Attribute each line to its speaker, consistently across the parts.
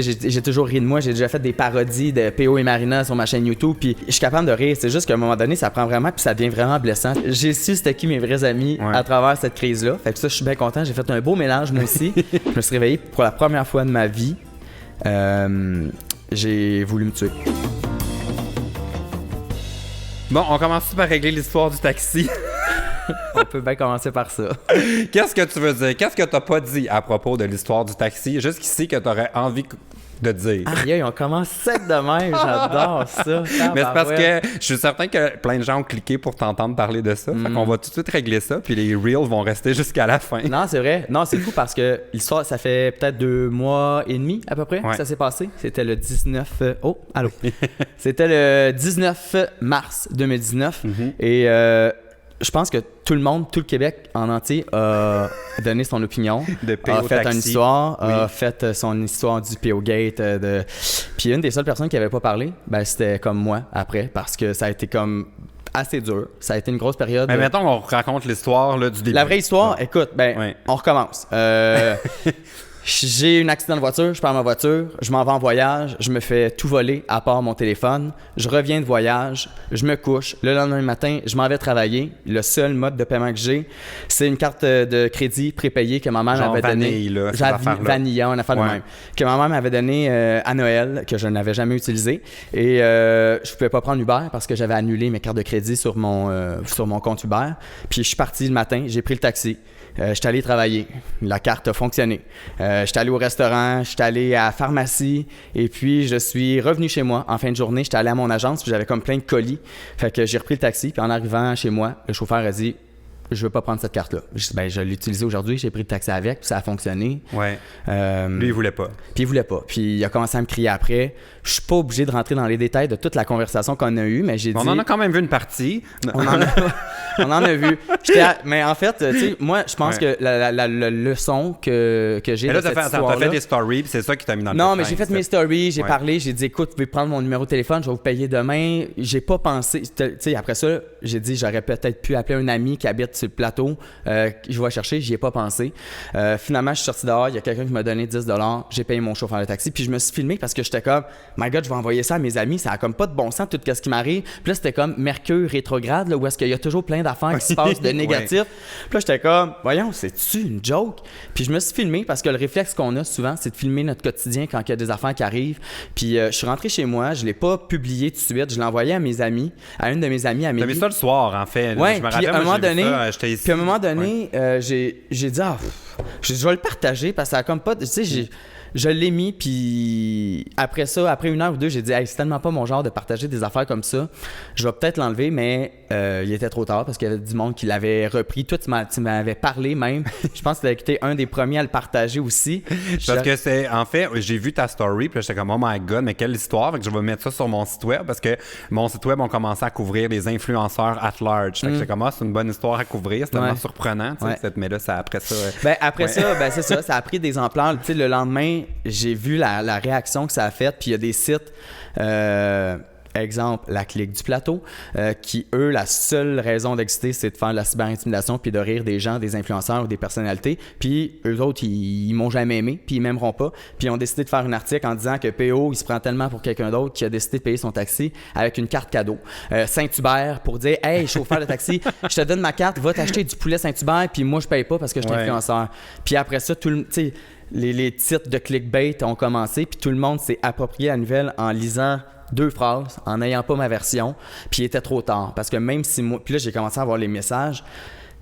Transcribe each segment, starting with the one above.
Speaker 1: sais, j'ai toujours ri de moi. J'ai déjà fait des parodies de P.O. et Marina sur ma chaîne YouTube, puis je suis capable de rire. C'est juste qu'à un moment donné, ça prend vraiment, puis ça devient vraiment blessant. J'ai su c'était qui mes vrais amis à travers cette crise-là. Fait que ça, je suis bien content. J'ai fait un beau mélange, moi aussi. Je me suis réveillé pour la première fois de ma vie. J'ai voulu me tuer.
Speaker 2: Bon, on commence par régler l'histoire du taxi.
Speaker 1: On peut bien commencer par ça.
Speaker 2: Qu'est-ce que tu veux dire? Qu'est-ce que t'as pas dit à propos de l'histoire du taxi? Jusqu'ici que t'aurais envie de dire.
Speaker 1: Aïe, on commence sec de même. J'adore ça.
Speaker 2: Mais c'est parce que je suis certain que plein de gens ont cliqué pour t'entendre parler de ça. Fait qu'on va tout de suite régler ça, puis les reels vont rester jusqu'à la fin.
Speaker 1: Non, c'est vrai. Non, c'est fou parce que l'histoire, ça fait peut-être 2 mois et demi à peu près que ça s'est passé. C'était le 19... Oh, allô? C'était le 19 mars 2019. Et je pense que tout le monde, tout le Québec en entier a donné son opinion, a fait une histoire, a fait son histoire du PO Gate. Puis une des seules personnes qui n'avait pas parlé, ben, c'était comme moi après, parce que ça a été comme assez dur. Ça a été une grosse période.
Speaker 2: Mais mettons qu'on raconte l'histoire là, du début.
Speaker 1: La vraie histoire, écoute, on recommence. J'ai un accident de voiture, je perds ma voiture, je m'en vais en voyage, je me fais tout voler à part mon téléphone, je reviens de voyage, je me couche, le lendemain matin, je m'en vais travailler. Le seul mode de paiement que j'ai, c'est une carte de crédit prépayée que ma mère m'avait donnée. Vanilla, une affaire de même. Que ma mère m'avait donnée à Noël, que je n'avais jamais utilisée. Et je pouvais pas prendre Uber parce que j'avais annulé mes cartes de crédit sur mon compte Uber. Puis je suis parti le matin, j'ai pris le taxi. J'étais allé travailler. La carte a fonctionné. J'étais allé au restaurant, j'étais allé à la pharmacie et puis je suis revenu chez moi en fin de journée. J'étais allé à mon agence puis j'avais comme plein de colis. Fait que j'ai repris le taxi puis en arrivant chez moi, le chauffeur a dit « Je veux pas prendre cette carte-là. » Je l'ai utilisée aujourd'hui, j'ai pris le taxi avec puis ça a fonctionné.
Speaker 2: Ouais. Lui, il voulait pas.
Speaker 1: Puis il voulait pas. Puis il a commencé à me crier après. Je suis pas obligé de rentrer dans les détails de toute la conversation qu'on a eue, mais j'ai dit...
Speaker 2: On en a quand même vu une partie.
Speaker 1: On en a vu. Mais en fait, tu sais, moi, je pense que la leçon que j'ai de cette histoire-là...
Speaker 2: T'as fait des stories, puis c'est ça qui t'a mis dans le
Speaker 1: Non, mais j'ai fait mes stories, j'ai parlé, j'ai dit, écoute, vous pouvez prendre mon numéro de téléphone, je vais vous payer demain. J'ai pas pensé... Tu sais, après ça, j'ai dit, j'aurais peut-être pu appeler un ami qui habite sur le plateau, je vais chercher, j'y ai pas pensé. Finalement, je suis sorti dehors, il y a quelqu'un qui m'a donné 10 $, j'ai payé mon chauffeur de taxi, puis je me suis filmé parce que j'étais comme, my God, je vais envoyer ça à mes amis, ça a comme pas de bon sens, tout ce qui m'arrive. Puis là, c'était comme Mercure rétrograde, là, où est-ce qu'il y a toujours plein d'affaires qui se passent de négatifs. Puis là, j'étais comme, voyons, c'est-tu une joke? Puis je me suis filmé parce que le réflexe qu'on a souvent, c'est de filmer notre quotidien quand il y a des affaires qui arrivent. Puis je suis rentré chez moi, je l'ai pas publié tout de suite, je l'ai envoyé à mes amis, à une de mes amies, Amélie.
Speaker 2: T'as mis ça le soir, en fait.
Speaker 1: Ouais,
Speaker 2: je me
Speaker 1: puis
Speaker 2: rappelle,
Speaker 1: à un moment donné,
Speaker 2: puis
Speaker 1: à un moment donné, j'ai dit, je vais le partager parce que ça a comme pas, tu sais, je l'ai mis, puis après ça, après 1 heure ou 2, j'ai dit hey, c'est tellement pas mon genre de partager des affaires comme ça. Je vais peut-être l'enlever, mais il était trop tard parce qu'il y avait du monde qui l'avait repris. Toi, tu m'avais parlé même. Je pense que tu avais été un des premiers à le partager aussi.
Speaker 2: Parce que c'est, en fait, j'ai vu ta story, puis j'étais comme oh my god, mais quelle histoire. Fait que je vais mettre ça sur mon site web parce que mon site web, on commençait à couvrir les influenceurs at large. Fait que j'étais comme c'est une bonne histoire à couvrir, c'est tellement surprenant. Mais là, après ça.
Speaker 1: Après ça, c'est ça, ça a pris des ampleurs. Tu sais, le lendemain, j'ai vu la réaction que ça a faite, puis il y a des sites, exemple, la clique du plateau, qui, eux, la seule raison d'exister, c'est de faire de la cyberintimidation puis de rire des gens, des influenceurs ou des personnalités. Puis eux autres, ils m'ont jamais aimé, puis ils m'aimeront pas. Puis ils ont décidé de faire un article en disant que PO, il se prend tellement pour quelqu'un d'autre qu'il a décidé de payer son taxi avec une carte cadeau. Saint-Hubert, pour dire « Hey, chauffeur de taxi, je te donne ma carte, va t'acheter du poulet Saint-Hubert, puis moi, je paye pas parce que je suis influenceur. » Puis après ça, tu sais... Les titres de clickbait ont commencé, puis tout le monde s'est approprié la nouvelle en lisant 2 phrases, en n'ayant pas ma version, puis il était trop tard. Parce que même si moi... Puis là, j'ai commencé à avoir les messages,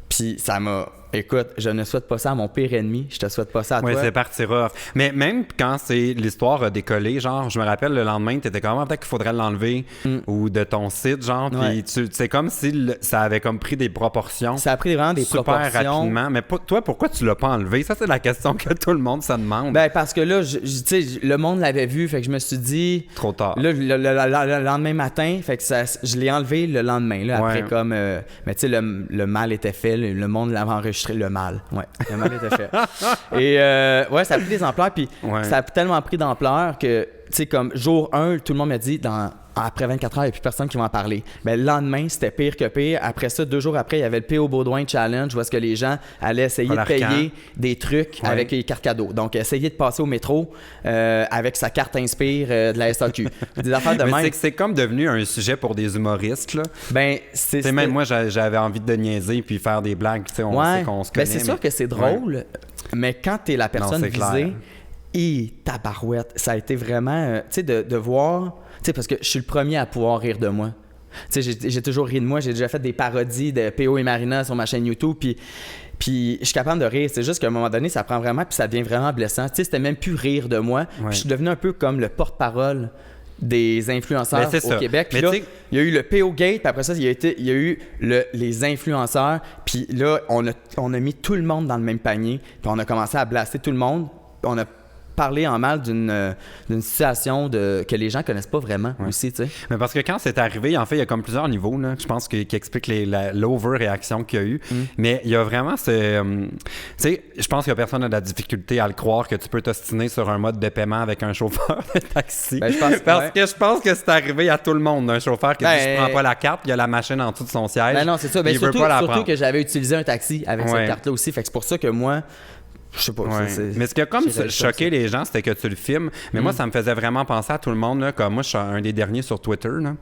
Speaker 1: puis ça m'a... Écoute, je ne souhaite pas ça à mon pire ennemi. Je te souhaite pas ça à toi.
Speaker 2: Oui, c'est parti rough. Mais même quand c'est l'histoire a décollé, genre, je me rappelle le lendemain, t'étais comme peut-être qu'il faudrait l'enlever ou de ton site, genre, puis c'est comme si ça avait comme pris des proportions. Ça
Speaker 1: a pris vraiment des proportions.
Speaker 2: Super rapidement. Mais toi, pourquoi tu l'as pas enlevé? Ça, c'est la question que tout le monde se demande.
Speaker 1: Ben, parce que là, tu sais, le monde l'avait vu, fait que je me suis dit...
Speaker 2: Trop tard.
Speaker 1: Là, le lendemain matin, fait que je l'ai enlevé le lendemain, là, après comme... mais tu sais, le mal était fait, le monde l'avait enregistré. Le mal. Ouais, le mal était fait. Et ça a pris des ampleurs, puis ça a tellement pris d'ampleur que, tu sais, comme jour 1, tout le monde m'a dit, après 24 heures, il n'y a plus personne qui va en parler. Mais le lendemain, c'était pire que pire. Après ça, 2 jours après, il y avait le P.O. Baudouin Challenge où est-ce que les gens allaient essayer de payer des trucs avec les cartes cadeaux. Donc, essayer de passer au métro avec sa carte Inspire de la SAQ. Des affaires de même.
Speaker 2: C'est comme devenu un sujet pour des humoristes, là.
Speaker 1: Ben,
Speaker 2: même moi, j'avais envie de niaiser puis faire des blagues. On sait qu'on se connaît.
Speaker 1: C'est sûr que c'est drôle, mais quand t'es la personne visée, tabarouette, ça a été vraiment... tu sais, de voir... Tu sais, parce que je suis le premier à pouvoir rire de moi. Tu sais, j'ai toujours ri de moi. J'ai déjà fait des parodies de P.O. et Marina sur ma chaîne YouTube, puis je suis capable de rire. C'est juste qu'à un moment donné, ça prend vraiment, puis ça devient vraiment blessant. Tu sais, c'était même plus rire de moi. Puis je suis devenu un peu comme le porte-parole des influenceurs au Québec. Puis là, il y a eu le P.O. Gate, puis après ça, il y a eu les influenceurs. Puis là, on a mis tout le monde dans le même panier, puis on a commencé à blaster tout le monde. On a parler en mal d'une situation que les gens connaissent pas vraiment aussi, tu sais.
Speaker 2: Mais parce que quand c'est arrivé, en fait, il y a comme plusieurs niveaux, là, je pense, qui expliquent l'over-réaction qu'il y a eu. Mais il y a vraiment tu sais, je pense que personne n'a de la difficulté à le croire que tu peux t'ostiner sur un mode de paiement avec un chauffeur de taxi.
Speaker 1: Ben, je
Speaker 2: pense que c'est arrivé à tout le monde, un chauffeur qui dit je prends pas la carte, il y a la machine en dessous de son siège.
Speaker 1: Ben non, c'est ça. Ben, surtout que j'avais utilisé un taxi avec cette carte-là aussi. Fait que c'est pour ça que moi... Je sais pas.
Speaker 2: Mais ce qui a comme choqué les gens, c'était que tu le filmes. Mais moi, ça me faisait vraiment penser à tout le monde. Là, comme moi, je suis un des derniers sur Twitter. Là.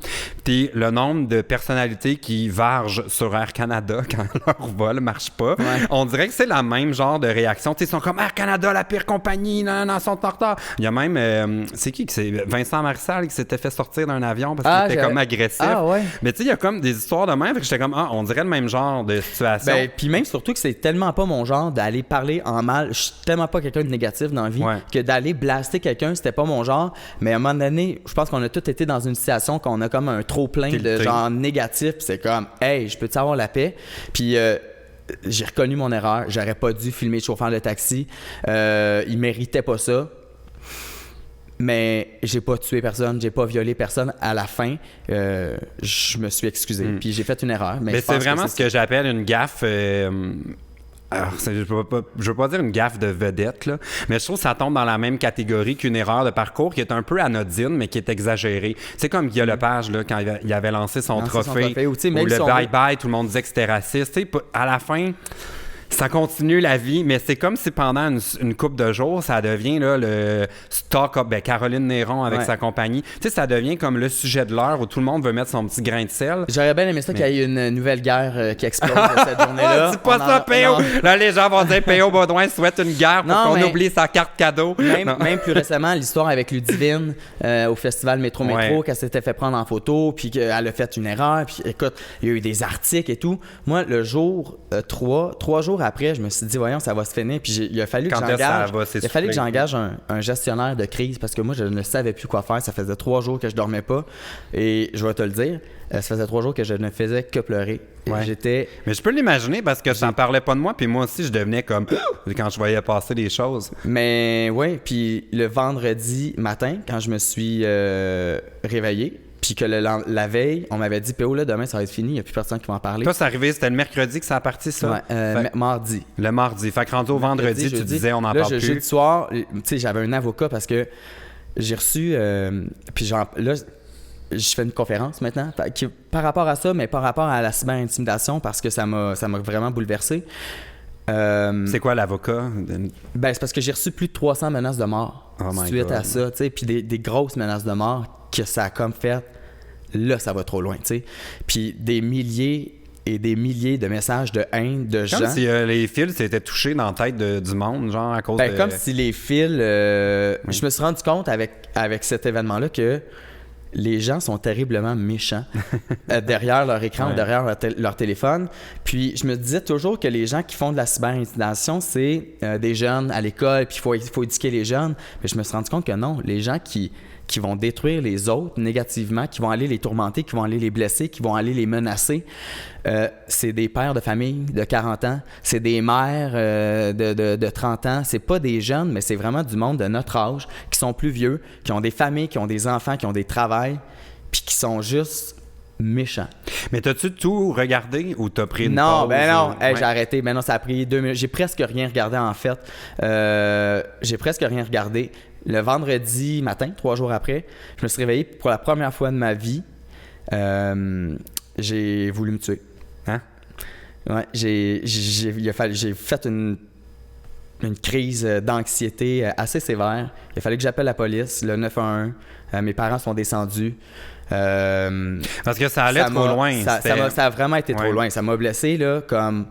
Speaker 2: Puis le nombre de personnalités qui vargent sur Air Canada quand leur vol marche pas, on dirait que c'est la même genre de réaction. Ils sont comme Air Canada, la pire compagnie, non, sont en retard. Il y a même, c'est Vincent Marissal qui s'était fait sortir d'un avion parce qu'il était comme agressif. Mais tu sais, il y a comme des histoires de même. Fait que j'étais comme, on dirait le même genre de situation.
Speaker 1: Puis même surtout que c'est tellement pas mon genre d'aller parler en mal. Je suis tellement pas quelqu'un de négatif dans la vie que d'aller blaster quelqu'un, c'était pas mon genre. Mais à un moment donné, je pense qu'on a tous été dans une situation qu'on a comme un trop-plein de genre négatif. Puis c'est comme, hey, je peux-tu avoir la paix? Puis j'ai reconnu mon erreur. J'aurais pas dû filmer le chauffeur de taxi. Il méritait pas ça. Mais j'ai pas tué personne, j'ai pas violé personne. À la fin, je me suis excusé. Puis j'ai fait une erreur. Mais
Speaker 2: c'est vraiment ce que j'appelle une gaffe... Alors, je veux pas dire une gaffe de vedette, là, mais je trouve que ça tombe dans la même catégorie qu'une erreur de parcours qui est un peu anodine, mais qui est exagérée. C'est comme Guy Lepage, là, quand il avait lancé son trophée, ou le bye-bye, tout le monde disait que c'était raciste. T'sais, à la fin... Ça continue la vie, mais c'est comme si pendant une couple de jours, ça devient là, le stock-up. Caroline Néron avec sa compagnie. Tu sais, ça devient comme le sujet de l'heure où tout le monde veut mettre son petit grain de sel.
Speaker 1: J'aurais bien aimé ça qu'il y ait une nouvelle guerre qui explose cette journée-là.
Speaker 2: C'est pas ça, P.O. Là, les gens vont dire P.O. Baudouin souhaite une guerre pour qu'on oublie sa carte cadeau.
Speaker 1: Même plus récemment, l'histoire avec Ludivine au festival Métro, qu'elle s'était fait prendre en photo, puis qu'elle a fait une erreur. Puis écoute, il y a eu des articles et tout. Moi, le jour 3 jours après, je me suis dit, voyons, ça va se finir. Puis il a fallu que j'engage un gestionnaire de crise parce que moi, je ne savais plus quoi faire. Ça faisait 3 jours que je dormais pas. Et je vais te le dire, ça faisait 3 jours que je ne faisais que pleurer.
Speaker 2: Mais je peux l'imaginer parce que ça n'en parlait pas de moi. Puis moi aussi, je devenais comme quand je voyais passer des choses.
Speaker 1: Mais oui, puis le vendredi matin, quand je me suis réveillé, puis que la veille, on m'avait dit P.O. là, demain ça va être fini, il n'y a plus personne qui va en parler.
Speaker 2: Toi, c'est arrivé, c'était le mercredi que ça a parti, ça?
Speaker 1: Mardi.
Speaker 2: Le mardi. Fait que rendu au vendredi, tu disais on n'en parle plus.
Speaker 1: Jeudi soir, tu sais, j'avais un avocat parce que j'ai reçu. Puis là, je fais une conférence maintenant par rapport à ça, mais par rapport à la cyber-intimidation parce que ça m'a vraiment bouleversé.
Speaker 2: C'est quoi l'avocat?
Speaker 1: C'est parce que j'ai reçu plus de 300 menaces de mort suite à ça, tu sais, puis des grosses menaces de mort que ça a comme fait, là, ça va trop loin, tu sais. Puis des milliers et des milliers de messages de haine de gens.
Speaker 2: Comme si les fils s'étaient touchés dans la tête du monde, genre à cause de...
Speaker 1: Comme si les fils... Je me suis rendu compte avec cet événement-là que les gens sont terriblement méchants derrière leur écran ou derrière leur téléphone. Puis je me disais toujours que les gens qui font de la cyber-intimidation, c'est des jeunes à l'école, puis il faut éduquer les jeunes. Mais je me suis rendu compte que non, les gens qui vont détruire les autres négativement, qui vont aller les tourmenter, qui vont aller les blesser, qui vont aller les menacer, c'est des pères de famille de 40 ans, c'est des mères de 30 ans, c'est pas des jeunes, mais c'est vraiment du monde de notre âge, qui sont plus vieux, qui ont des familles, qui ont des enfants, qui ont des travails, puis qui sont juste méchants.
Speaker 2: Mais t'as-tu tout regardé ou t'as pris une
Speaker 1: pause?
Speaker 2: Non.
Speaker 1: J'ai arrêté. Ça a pris 2 minutes. J'ai presque rien regardé, en fait. J'ai presque rien regardé. le vendredi matin, 3 jours après, je me suis réveillé pour la première fois de ma vie. J'ai voulu me tuer.
Speaker 2: Hein?
Speaker 1: Ouais, j'ai fait une crise d'anxiété assez sévère. Il a fallu que j'appelle la police, le 911. Mes parents sont descendus.
Speaker 2: Parce que ça allait trop loin.
Speaker 1: Ça a vraiment été trop loin. Ça m'a blessé, là, comme...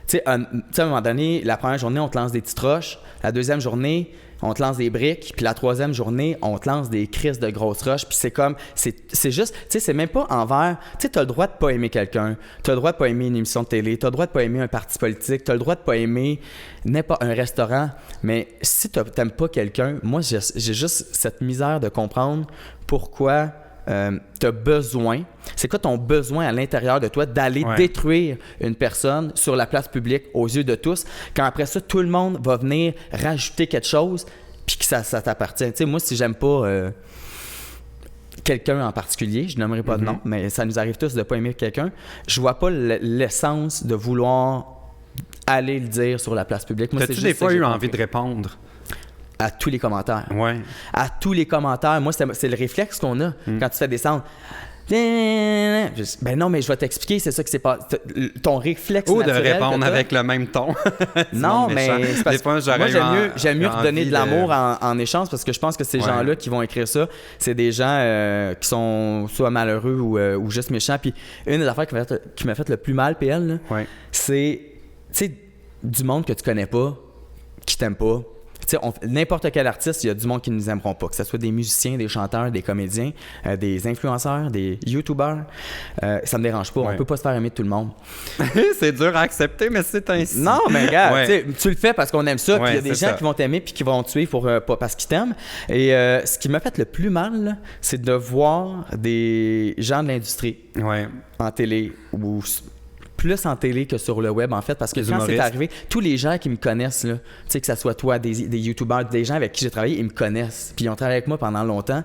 Speaker 1: Tu sais, à un moment donné, la première journée, on te lance des petites roches. La deuxième journée, on te lance des briques. Puis la troisième journée, on te lance des crises de grosses roches. Puis c'est comme... C'est juste... Tu sais, c'est même pas envers... Tu sais, t'as le droit de pas aimer quelqu'un. T'as le droit de pas aimer une émission de télé. T'as le droit de pas aimer un parti politique. T'as le droit de pas aimer n'importe un restaurant. Mais si t'aimes pas quelqu'un, moi, j'ai juste cette misère de comprendre pourquoi... t'as besoin, c'est quoi ton besoin à l'intérieur de toi d'aller détruire une personne sur la place publique aux yeux de tous, quand après ça, tout le monde va venir rajouter quelque chose puis que ça t'appartient. Tu sais, moi, si j'aime pas quelqu'un en particulier, je nommerai pas de nom, mais ça nous arrive tous de pas aimer quelqu'un, je vois pas l'essence de vouloir aller le dire sur la place publique. Moi,
Speaker 2: t'as-tu des fois eu envie de répondre?
Speaker 1: À tous les commentaires.
Speaker 2: Ouais.
Speaker 1: À tous les commentaires. Moi, c'est le réflexe qu'on a quand tu fais descendre. Ben non, mais je vais t'expliquer, c'est ça qui s'est passé. Ton réflexe
Speaker 2: ou
Speaker 1: naturel.
Speaker 2: Ou de répondre avec le même ton.
Speaker 1: Non, mais c'est parce que moi, j'aime mieux redonner de l'amour en échange parce que je pense que ces gens-là qui vont écrire ça, c'est des gens qui sont soit malheureux ou juste méchants. Puis une des affaires qui m'a fait le plus mal, PL, là, c'est, tu sais, du monde que tu connais pas, qui t'aime pas. N'importe quel artiste, il y a du monde qui ne nous aimeront pas, que ce soit des musiciens, des chanteurs, des comédiens, des influenceurs, des youtubeurs. Ça me dérange pas. On peut pas se faire aimer de tout le monde.
Speaker 2: C'est dur à accepter, mais c'est ainsi.
Speaker 1: Non, mais regarde, tu le fais parce qu'on aime ça. Puis il y a des gens qui vont t'aimer puis qui vont te suivre parce qu'ils t'aiment. Et ce qui m'a fait le plus mal, là, c'est de voir des gens de l'industrie en télé ou plus en télé que sur le web, en fait, parce que quand c'est arrivé, tous les gens qui me connaissent, là, tu sais, que ça soit toi, des youtubeurs, des gens avec qui j'ai travaillé, ils me connaissent. Puis ils ont travaillé avec moi pendant longtemps,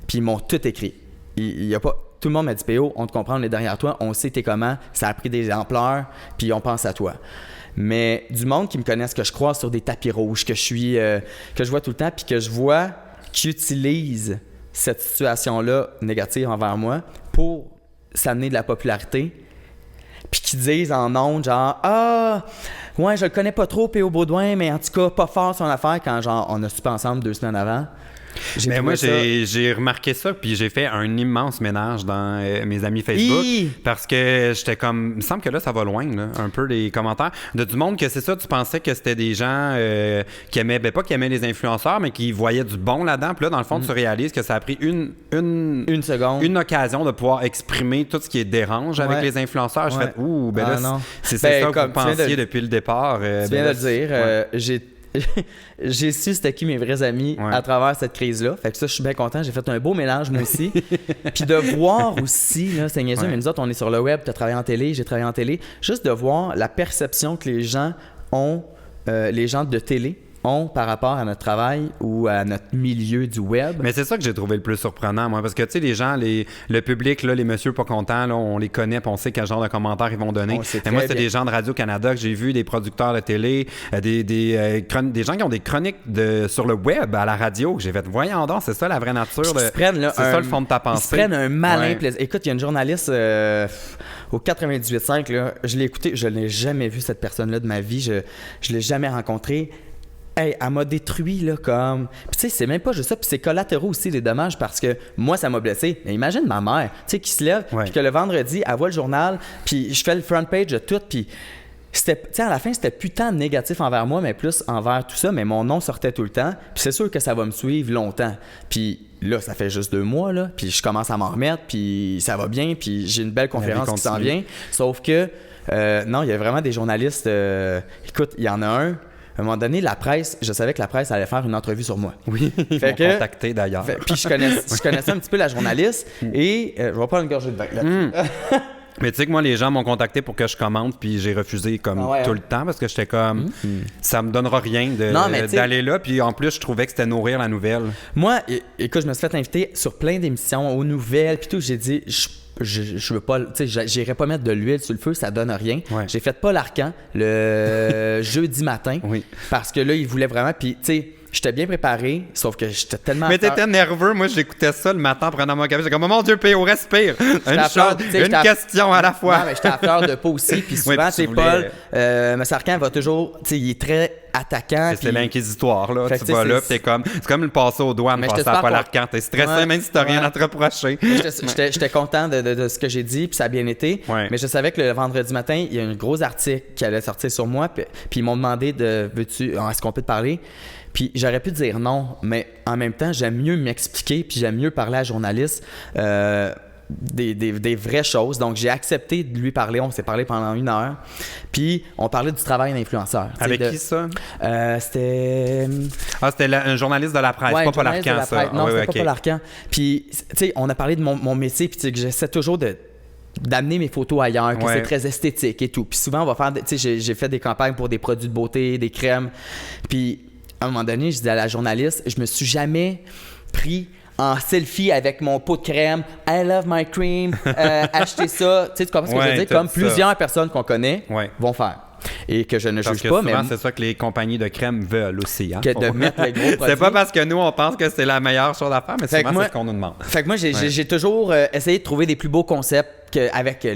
Speaker 1: puis ils m'ont tout écrit. Il y a pas... Tout le monde m'a dit, PO, on te comprend, on est derrière toi, on sait t'es comment, ça a pris des ampleurs, puis on pense à toi. Mais du monde qui me connaissent, que je croise sur des tapis rouges, que je vois tout le temps, puis que je vois qui utilise cette situation-là négative envers moi pour s'amener de la popularité, puis qui disent en ondes genre « Ah, ouais, je le connais pas trop, P.O. Baudouin, mais en tout cas, pas fort son affaire » quand genre on a soupé ensemble 2 semaines avant.
Speaker 2: Mais moi, j'ai remarqué ça, puis j'ai fait un immense ménage dans mes amis Facebook. Parce que j'étais comme... Il me semble que là, ça va loin, là, un peu, les commentaires. Du monde que c'est ça, tu pensais que c'était des gens qui aimaient... Ben, pas qui aimaient les influenceurs, mais qui voyaient du bon là-dedans. Puis là, dans le fond, tu réalises que ça a pris une seconde, une occasion de pouvoir exprimer tout ce qui est dérange avec les influenceurs. Je fais, ouh, ben là, c'est ça que vous pensiez depuis le départ.
Speaker 1: Tu viens de le dire. J'ai su c'était qui mes vrais amis à travers cette crise-là. Fait que ça, je suis bien content. J'ai fait un beau mélange, moi aussi. Puis de voir aussi, là, c'est niaiseux, mais nous autres, on est sur le web, tu as travaillé en télé, j'ai travaillé en télé. Juste de voir la perception que les gens ont, les gens de télé ont par rapport à notre travail ou à notre milieu du web.
Speaker 2: Mais c'est ça que j'ai trouvé le plus surprenant, moi, parce que, tu sais, les gens, le public, là, les messieurs pas contents, là, on les connaît, puis on sait quel genre de commentaires ils vont donner. Et moi, c'était des gens de Radio-Canada que j'ai vu, des producteurs de télé, des gens qui ont des chroniques sur le web, à la radio, que j'ai fait, voyons donc, c'est ça la vraie nature. C'est ça le fond de ta pensée.
Speaker 1: Ils se prennent un malin plaisir. Écoute, il y a une journaliste au 98.5, là, je l'ai écouté, je n'ai jamais vu cette personne-là de ma vie, je l'ai jamais rencontrée. Hey, elle m'a détruit, là, comme... Puis tu sais, c'est même pas juste ça, puis c'est collatéraux aussi, les dommages, parce que moi, ça m'a blessé. Mais imagine ma mère, tu sais, qui se lève, puis que le vendredi, elle voit le journal, puis je fais le front page de tout, puis... Tu sais, à la fin, c'était putain négatif envers moi, mais plus envers tout ça, mais mon nom sortait tout le temps, puis c'est sûr que ça va me suivre longtemps. Puis là, ça fait juste 2 mois, là, puis je commence à m'en remettre, puis ça va bien, puis j'ai une belle conférence qui s'en vient. Sauf que, non, il y a vraiment des journalistes... écoute, il y en a un... À un moment donné, la presse, je savais que la presse allait faire une entrevue sur moi.
Speaker 2: Oui, ils m'ont contacté d'ailleurs.
Speaker 1: Puis je connaissais un petit peu la journaliste et je vais prendre une gorgée de vin là-dessus.
Speaker 2: Mais tu sais que moi, les gens m'ont contacté pour que je commente, puis j'ai refusé comme tout le temps parce que j'étais comme, ça me donnera rien d'aller là. Puis en plus, je trouvais que c'était nourrir la nouvelle. Moi,
Speaker 1: écoute, je me suis fait inviter sur plein d'émissions, aux nouvelles, puis tout. J'ai dit, je veux pas, tu sais, j'irai pas mettre de l'huile sur le feu, ça donne rien. J'ai fait Paul Arcand le jeudi matin parce que là, il voulait vraiment, puis tu sais, j'étais bien préparé, sauf que j'étais tellement...
Speaker 2: Mais t'étais nerveux. Moi, j'écoutais ça le matin en prenant mon café. J'étais comme, mon Dieu, P.O., respire. Une question à la fois.
Speaker 1: Non, mais j'étais à fleur de peau aussi. Puis souvent,
Speaker 2: oui,
Speaker 1: Paul, Massarcan va toujours... Tu sais, il est très attaquant.
Speaker 2: C'est l'inquisitoire, là. Tu vas là, t'es comme... C'est comme le passer aux douanes, passer à Paul Arcand. T'es stressé, même si t'as rien à te reprocher.
Speaker 1: J'étais content de ce que j'ai dit, puis ça a bien été. Mais je savais que le vendredi matin, il y a un gros article qui allait sortir sur moi, puis ils m'ont demandé est-ce qu'on peut te parler? Puis j'aurais pu dire non, mais en même temps, j'aime mieux m'expliquer, puis j'aime mieux parler à la journaliste des vraies choses. Donc, j'ai accepté de lui parler. On s'est parlé pendant 1 heure. Puis, on parlait du travail d'influenceur.
Speaker 2: Avec qui, ça?
Speaker 1: C'était...
Speaker 2: c'était un journaliste de la presse, pas Paul Arcand, ça.
Speaker 1: Non, c'était pas Paul Arcand. Puis, tu sais, on a parlé de mon métier, puis que j'essaie toujours d'amener mes photos ailleurs, que c'est très esthétique et tout. Puis souvent, on va faire... Tu sais, j'ai fait des campagnes pour des produits de beauté, des crèmes. Puis, à un moment donné, je dis à la journaliste, je me suis jamais pris en selfie avec mon pot de crème, I love my cream, acheter ça. Tu sais, tu comprends ce que je veux dire? Comme plusieurs personnes qu'on connaît vont faire. Et que je ne juge pas, mais...
Speaker 2: c'est ça que les compagnies de crème veulent aussi. Hein?
Speaker 1: Que de mettre les gros produits.
Speaker 2: C'est pas parce que nous, on pense que c'est la meilleure chose à faire, mais souvent, c'est ce qu'on nous demande.
Speaker 1: Fait que moi, j'ai toujours essayé de trouver des plus beaux concepts avec tu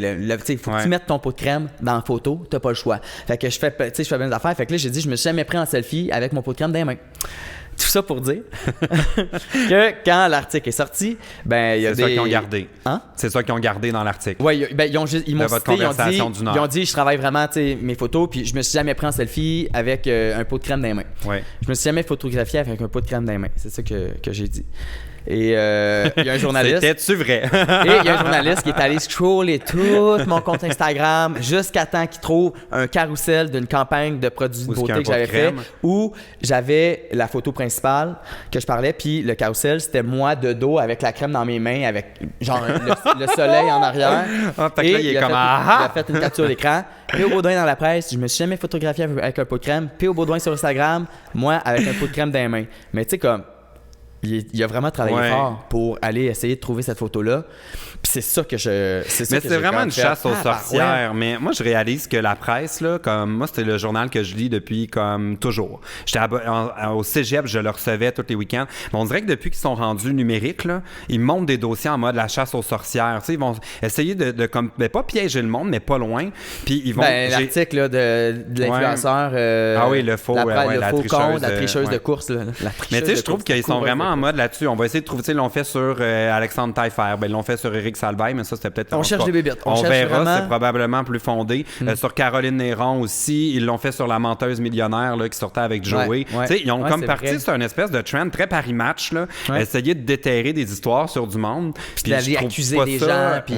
Speaker 1: sais, faut que tu mettes ton pot de crème dans la photo, t'as pas le choix. Fait que je fais bien des affaires. Fait que là, j'ai dit, je me suis jamais pris en selfie avec mon pot de crème dans les mains. Tout ça pour dire que quand l'article est sorti, ben il y a
Speaker 2: c'est ça qu'ils ont gardé.
Speaker 1: Hein?
Speaker 2: C'est ça qu'ils ont gardé dans l'article.
Speaker 1: Oui, ils m'ont cité, ils ont dit je travaille vraiment mes photos, puis je me suis jamais pris en selfie avec un pot de crème dans les mains.
Speaker 2: Ouais.
Speaker 1: Je me suis jamais photographié avec un pot de crème dans les mains. C'est ça que j'ai dit. Et il y a un journaliste.
Speaker 2: C'était-tu vrai?
Speaker 1: Et il y a un journaliste qui est allé scroller tout mon compte Instagram jusqu'à temps qu'il trouve un carrousel d'une campagne de produits de beauté que j'avais fait où j'avais la photo principale que je parlais, puis le carrousel, c'était moi de dos avec la crème dans mes mains, avec genre le soleil en arrière.
Speaker 2: Et là, il a
Speaker 1: fait une capture d'écran. P.O. Baudouin dans la presse, je me suis jamais photographié avec un pot de crème. P.O. Baudouin sur Instagram, moi avec un pot de crème dans les mains. Mais tu sais, comme il a vraiment travaillé fort pour aller essayer de trouver cette photo-là. Puis c'est ça que
Speaker 2: c'est vraiment une chasse aux sorcières. Mais moi, je réalise que la presse, là, comme moi, c'était le journal que je lis depuis comme toujours. J'étais au cégep, je le recevais tous les week-ends. Mais on dirait que depuis qu'ils sont rendus numériques, là, ils montent des dossiers en mode la chasse aux sorcières. Tu sais, ils vont essayer de comme, pas piéger le monde, mais pas loin. Puis ils vont.
Speaker 1: L'article là, de l'influenceur.
Speaker 2: Le faux, la
Speaker 1: faux
Speaker 2: tricheuse,
Speaker 1: compte, la tricheuse de course. Là,
Speaker 2: mais tu sais, je trouve qu'ils sont vraiment en mode là-dessus. On va essayer de trouver. Tu sais, ils l'ont fait sur Alexandre Taillefer. Ils l'ont fait sur Éric Salvaille, mais ça, c'était peut-être...
Speaker 1: On cherche des bébites.
Speaker 2: On verra,
Speaker 1: vraiment...
Speaker 2: c'est probablement plus fondé. Sur Caroline Néron aussi, ils l'ont fait sur La menteuse millionnaire là, qui sortait avec Joey. Tu sais, ils ont comme parti sur une espèce de trend très Paris Match, là, essayer de déterrer des histoires sur du monde.
Speaker 1: Puis d'aller accuser des gens.
Speaker 2: Puis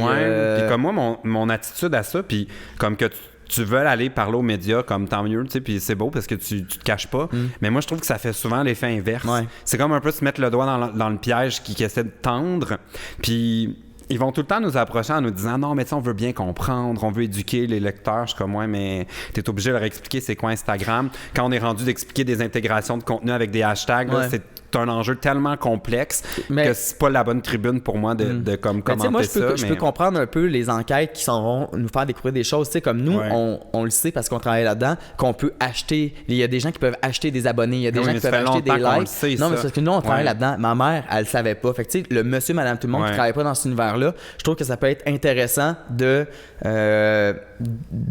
Speaker 2: comme moi, mon attitude à ça, puis comme que tu veux aller parler aux médias comme tant mieux, tu sais, puis c'est beau parce que tu te caches pas. Mais moi, je trouve que ça fait souvent l'effet inverse. C'est comme un peu se mettre le doigt dans le piège qui essaie de tendre. Puis ils vont tout le temps nous approcher en nous disant non, mais tu sais, on veut bien comprendre, on veut éduquer les lecteurs. Je suis comme ouais, mais t'es obligé de leur expliquer c'est quoi Instagram. Quand on est rendu d'expliquer des intégrations de contenu avec des hashtags, là, c'est un enjeu tellement complexe que c'est pas la bonne tribune pour moi de comme commenter
Speaker 1: moi,
Speaker 2: ça.
Speaker 1: Je peux comprendre un peu les enquêtes qui s'en vont nous faire découvrir des choses. Tu sais, comme nous, on le sait parce qu'on travaille là-dedans, qu'on peut acheter. Il y a des gens qui peuvent acheter des abonnés, il y a des gens qui peuvent acheter des likes. Non, mais parce que nous, on travaille là-dedans. Ma mère, elle le savait pas. Fait que tu sais, le monsieur, madame, tout le monde qui travaille pas dans cet univers-là, je trouve que ça peut être intéressant de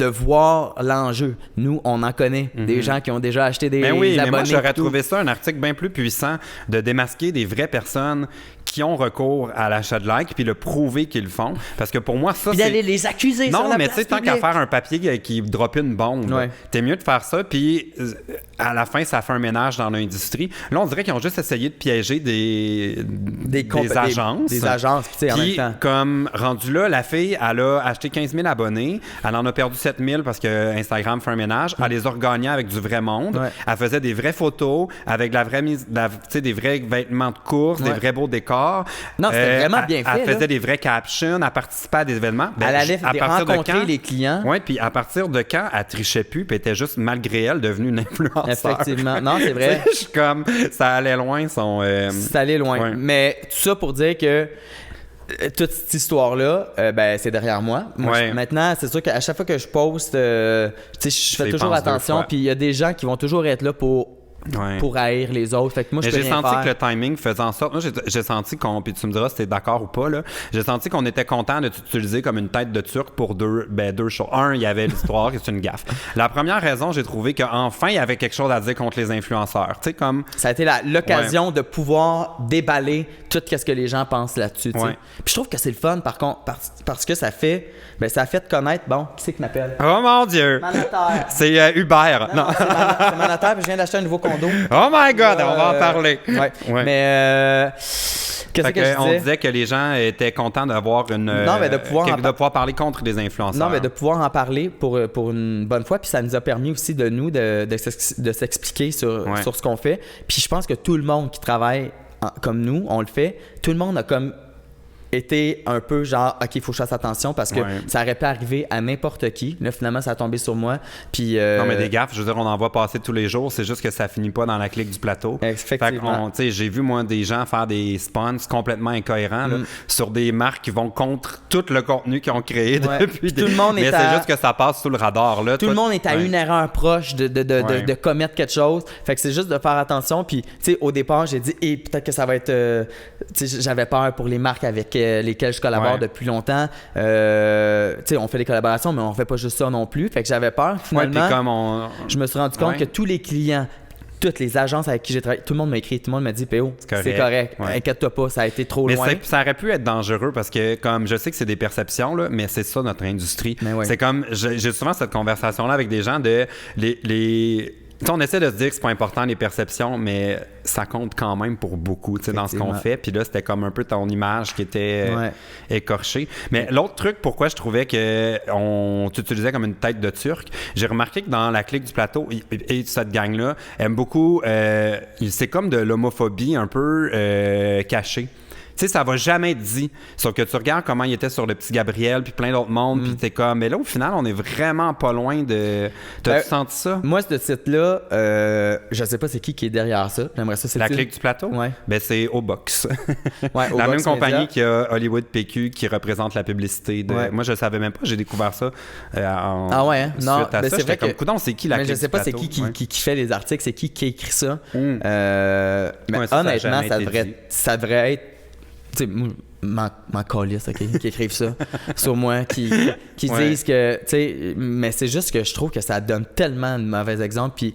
Speaker 1: voir l'enjeu. Nous, on en connaît des gens qui ont déjà acheté des abonnés.
Speaker 2: Mais moi, j'aurais trouvé ça un article bien plus puissant de démasquer des vraies personnes qui ont recours à l'achat de likes puis le prouver qu'ils le font. Parce que pour moi, ça,
Speaker 1: puis d'aller les accuser.
Speaker 2: Non, mais tu sais, tant qu'à faire un papier qui drop une bombe, t'es mieux de faire ça. Puis à la fin, ça fait un ménage dans l'industrie. Là, on dirait qu'ils ont juste essayé de piéger des agences.
Speaker 1: Des agences, tu sais, en même temps.
Speaker 2: Comme rendu là, la fille, elle a acheté 15 000 abonnés. Elle en a perdu 7 000 parce que Instagram fait un ménage. Elle les a regagnés avec du vrai monde. Elle faisait des vraies photos avec la vraie mise, des vrais vêtements de course, des vrais beaux décors.
Speaker 1: Non, c'était vraiment bien fait.
Speaker 2: Elle faisait des vrais captions, elle participait à des événements.
Speaker 1: Elle allait rencontrer les clients.
Speaker 2: Oui, puis à partir de quand elle trichait plus, puis était juste, malgré elle, devenue une influenceuse.
Speaker 1: Effectivement. Non, c'est vrai.
Speaker 2: Je suis comme, ça allait loin.
Speaker 1: Ça allait loin. Mais tout ça pour dire que toute cette histoire-là, c'est derrière moi. Maintenant, c'est sûr qu'à chaque fois que je poste, je fais toujours attention. Puis il y a des gens qui vont toujours être là pour pour haïr les autres. Fait que moi, je peux
Speaker 2: j'ai
Speaker 1: rien
Speaker 2: senti
Speaker 1: faire.
Speaker 2: que le timing faisait en sorte... Moi, j'ai senti qu'on... Puis tu me diras si t'es d'accord ou pas, là. J'ai senti qu'on était content de t'utiliser comme une tête de turc pour deux choses. Un, il y avait l'histoire et c'est une gaffe. La première raison, j'ai trouvé qu'enfin, il y avait quelque chose à dire contre les influenceurs. Tu sais, comme...
Speaker 1: Ça a été l'occasion de pouvoir déballer tout ce que les gens pensent là-dessus.
Speaker 2: Ouais.
Speaker 1: Puis je trouve que c'est le fun, par contre, parce que ça fait connaître... Bon, qui c'est qui m'appelle?
Speaker 2: Oh mon Dieu!
Speaker 1: Mandataire.
Speaker 2: C'est Hubert.
Speaker 1: Non, c'est mandataire, puis je viens d'acheter un nouveau condo.
Speaker 2: Oh my God, on va en parler.
Speaker 1: Ouais. Mais qu'est-ce que je disais?
Speaker 2: On disait que les gens étaient contents d'avoir une...
Speaker 1: Non, mais de pouvoir
Speaker 2: parler contre des influenceurs.
Speaker 1: Non, mais de pouvoir en parler pour une bonne fois. Puis ça nous a permis aussi de s'expliquer sur ce qu'on fait. Puis je pense que tout le monde qui travaille comme nous, on le fait. Tout le monde a comme été un peu genre, OK, il faut que je fasse attention parce que ça aurait pu arriver à n'importe qui. Là, finalement, ça a tombé sur moi. Puis,
Speaker 2: non, mais des gaffes, je veux dire, on en voit passer tous les jours. C'est juste que ça finit pas dans la clique du plateau.
Speaker 1: Effectivement.
Speaker 2: Fait que j'ai vu, moi, des gens faire des spawns complètement incohérents là, sur des marques qui vont contre tout le contenu qu'ils ont créé depuis.
Speaker 1: Tout le monde
Speaker 2: mais c'est juste que ça passe sous le radar. Là.
Speaker 1: Tout le monde est à une erreur proche de commettre quelque chose. Fait que c'est juste de faire attention. Puis, tu sais, au départ, j'ai dit, peut-être que ça va être... tu sais, j'avais peur pour les marques avec lesquelles je collabore depuis longtemps. Tu sais, on fait des collaborations, mais on fait pas juste ça non plus. Fait que j'avais peur. Finalement, je me suis rendu compte que tous les clients, toutes les agences avec qui j'ai travaillé, tout le monde m'a écrit, tout le monde m'a dit PO, c'est correct. Inquiète-toi pas, ça a été trop loin.
Speaker 2: Mais ça aurait pu être dangereux parce que, comme je sais que c'est des perceptions, là, mais c'est ça notre industrie. C'est comme, j'ai souvent cette conversation-là avec des gens de T'sais, on essaie de se dire que c'est pas important les perceptions, mais ça compte quand même pour beaucoup dans ce qu'on fait. Puis là, c'était comme un peu ton image qui était écorchée. Mais l'autre truc, pourquoi je trouvais qu'on t'utilisait comme une tête de turc, j'ai remarqué que dans la clique du plateau, et cette gang-là aime beaucoup, c'est comme de l'homophobie un peu cachée. Tu sais, ça va jamais être dit. Sauf que tu regardes comment il était sur le petit Gabriel, puis plein d'autres mondes, puis t'es comme... Mais là, au final, on est vraiment pas loin de... T'as-tu senti ça?
Speaker 1: Moi, ce site-là, je sais pas c'est qui est derrière ça. J'aimerais ça, c'est
Speaker 2: la clique du plateau?
Speaker 1: Ouais.
Speaker 2: Ben, c'est Obox.
Speaker 1: La
Speaker 2: même compagnie qui a Hollywood PQ, qui représente la publicité. Moi, je savais même pas. J'ai découvert ça
Speaker 1: Non,
Speaker 2: c'est vrai que... Coudonc, c'est qui la clique du plateau?
Speaker 1: Je sais pas c'est qui fait les articles, c'est qui écrit ça. Mais honnêtement, ça devrait être... Tu sais, ma calisse, OK, qui écrivent ça sur moi, qui disent que, tu sais, mais c'est juste que je trouve que ça donne tellement de mauvais exemples. Puis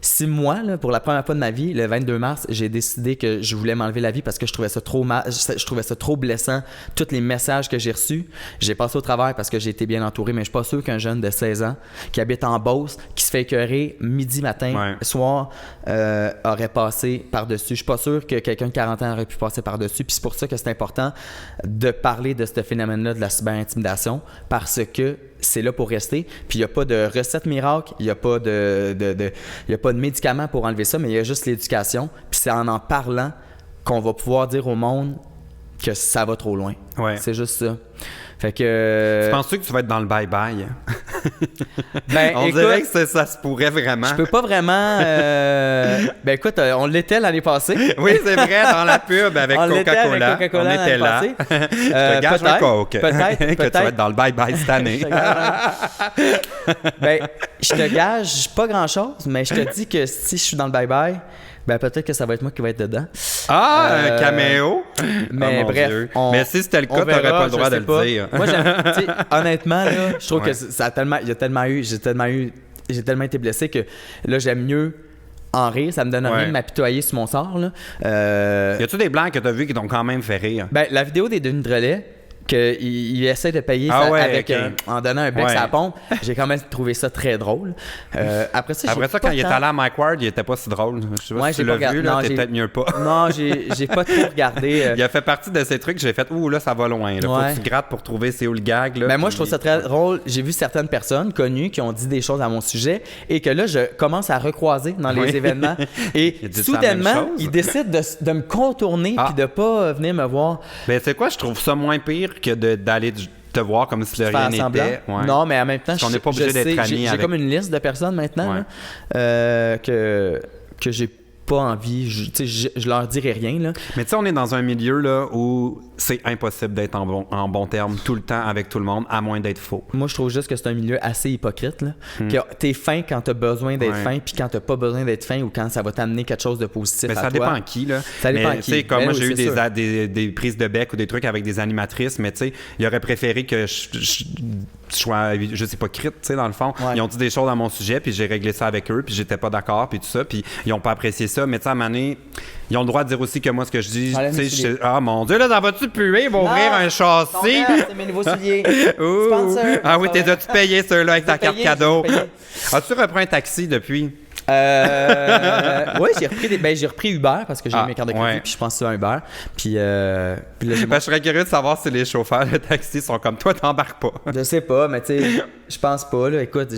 Speaker 1: si moi, là, pour la première fois de ma vie, le 22 mars, j'ai décidé que je voulais m'enlever la vie parce que je trouvais ça trop je trouvais ça trop blessant, tous les messages que j'ai reçus, j'ai passé au travers parce que j'ai été bien entouré, mais je suis pas sûr qu'un jeune de 16 ans qui habite en Beauce, qui se fait écœurer midi, matin, soir, aurait passé par-dessus. Je suis pas sûr que quelqu'un de 40 ans aurait pu passer par-dessus, puis c'est pour ça que c'est important de parler de ce phénomène-là de la cyber-intimidation parce que c'est là pour rester. Puis il n'y a pas de recette miracle, il n'y a pas de médicaments pour enlever ça, mais il y a juste l'éducation. Puis c'est en parlant qu'on va pouvoir dire au monde que ça va trop loin. C'est juste ça. Fait que...
Speaker 2: Tu penses-tu que tu vas être dans le bye-bye?
Speaker 1: On
Speaker 2: dirait que ça se pourrait vraiment.
Speaker 1: Je peux pas vraiment... Ben écoute, on l'était l'année passée.
Speaker 2: Oui, c'est vrai, dans la pub avec Coca-Cola. On était là. Je te gage un Coke.
Speaker 1: Peut-être.
Speaker 2: Que tu vas être dans le bye-bye cette année.
Speaker 1: Ben, je te gage pas grand-chose, mais je te dis que si je suis dans le bye-bye, ben peut-être que ça va être moi qui va être dedans.
Speaker 2: Un caméo?
Speaker 1: Mais bref.
Speaker 2: Mais si c'était le cas, t'aurais pas le droit de le dire.
Speaker 1: Moi, honnêtement, là, je trouve que j'ai tellement été blessé que là, j'aime mieux en rire. Ça me donne rien de m'apitoyer sur mon sort. Là.
Speaker 2: Y a-tu des blancs que t'as vus qui t'ont quand même fait rire?
Speaker 1: Ben, la vidéo des Denis Drolet, qu'il essaie de payer en donnant un bec à la pompe. J'ai quand même trouvé ça très drôle. Après ça,
Speaker 2: quand il est allé à Mike Ward, il était pas si drôle. Je sais pas si tu l'as vu, là, t'es peut-être mieux pas.
Speaker 1: Non, j'ai pas trop regardé.
Speaker 2: Il a fait partie de ces trucs que j'ai fait, là, ça va loin. Là. Faut que tu grattes pour trouver c'est où le gag. Là,
Speaker 1: mais moi, je trouve ça très drôle. J'ai vu certaines personnes connues qui ont dit des choses à mon sujet et que là, je commence à recroiser dans les événements. Et soudainement, ils décident de me contourner puis de pas venir me voir.
Speaker 2: Ben, c'est quoi, je trouve ça moins pire que d'aller te voir comme si le rien n'était.
Speaker 1: Non, mais en même temps,
Speaker 2: on n'est pas obligé d'être amis
Speaker 1: j'ai comme une liste de personnes maintenant là, que j'ai pas envie, je leur dirais rien, là.
Speaker 2: Mais tu sais, on est dans un milieu là où c'est impossible d'être en bon terme tout le temps avec tout le monde, à moins d'être faux.
Speaker 1: Moi, je trouve juste que c'est un milieu assez hypocrite, là. Que t'es fin quand t'as besoin d'être fin, puis quand t'as pas besoin d'être fin ou quand ça va t'amener quelque chose de positif à toi.
Speaker 2: Ça dépend qui, là.
Speaker 1: Ça dépend qui.
Speaker 2: Tu sais, comme moi, j'ai
Speaker 1: eu
Speaker 2: des prises de bec ou des trucs avec des animatrices, mais tu sais, ils auraient préféré que je sois, je sais pas, hypocrite, tu sais, dans le fond. Ouais. Ils ont dit des choses à mon sujet, puis j'ai réglé ça avec eux, puis j'étais pas d'accord, puis tout ça, puis ils ont pas apprécié ça. Mais tu sais, à un moment donné, ils ont le droit de dire aussi que moi, ce que je dis, tu sais, ah mon Dieu, là, ça va-tu puer? Ils vont ouvrir un châssis.
Speaker 1: C'est mes nouveaux souliers. Sponsor.
Speaker 2: Ah oui, t'es as-tu payé ceux-là avec ta carte cadeau? As-tu repris un taxi depuis?
Speaker 1: Oui, j'ai repris Uber parce que j'ai mes cartes de crédit, puis je pense que c'est un Uber. Puis là,
Speaker 2: je serais curieux de savoir si les chauffeurs de taxi sont comme toi, t'embarques pas.
Speaker 1: Je sais pas, mais tu sais, je pense pas. Là. Écoute,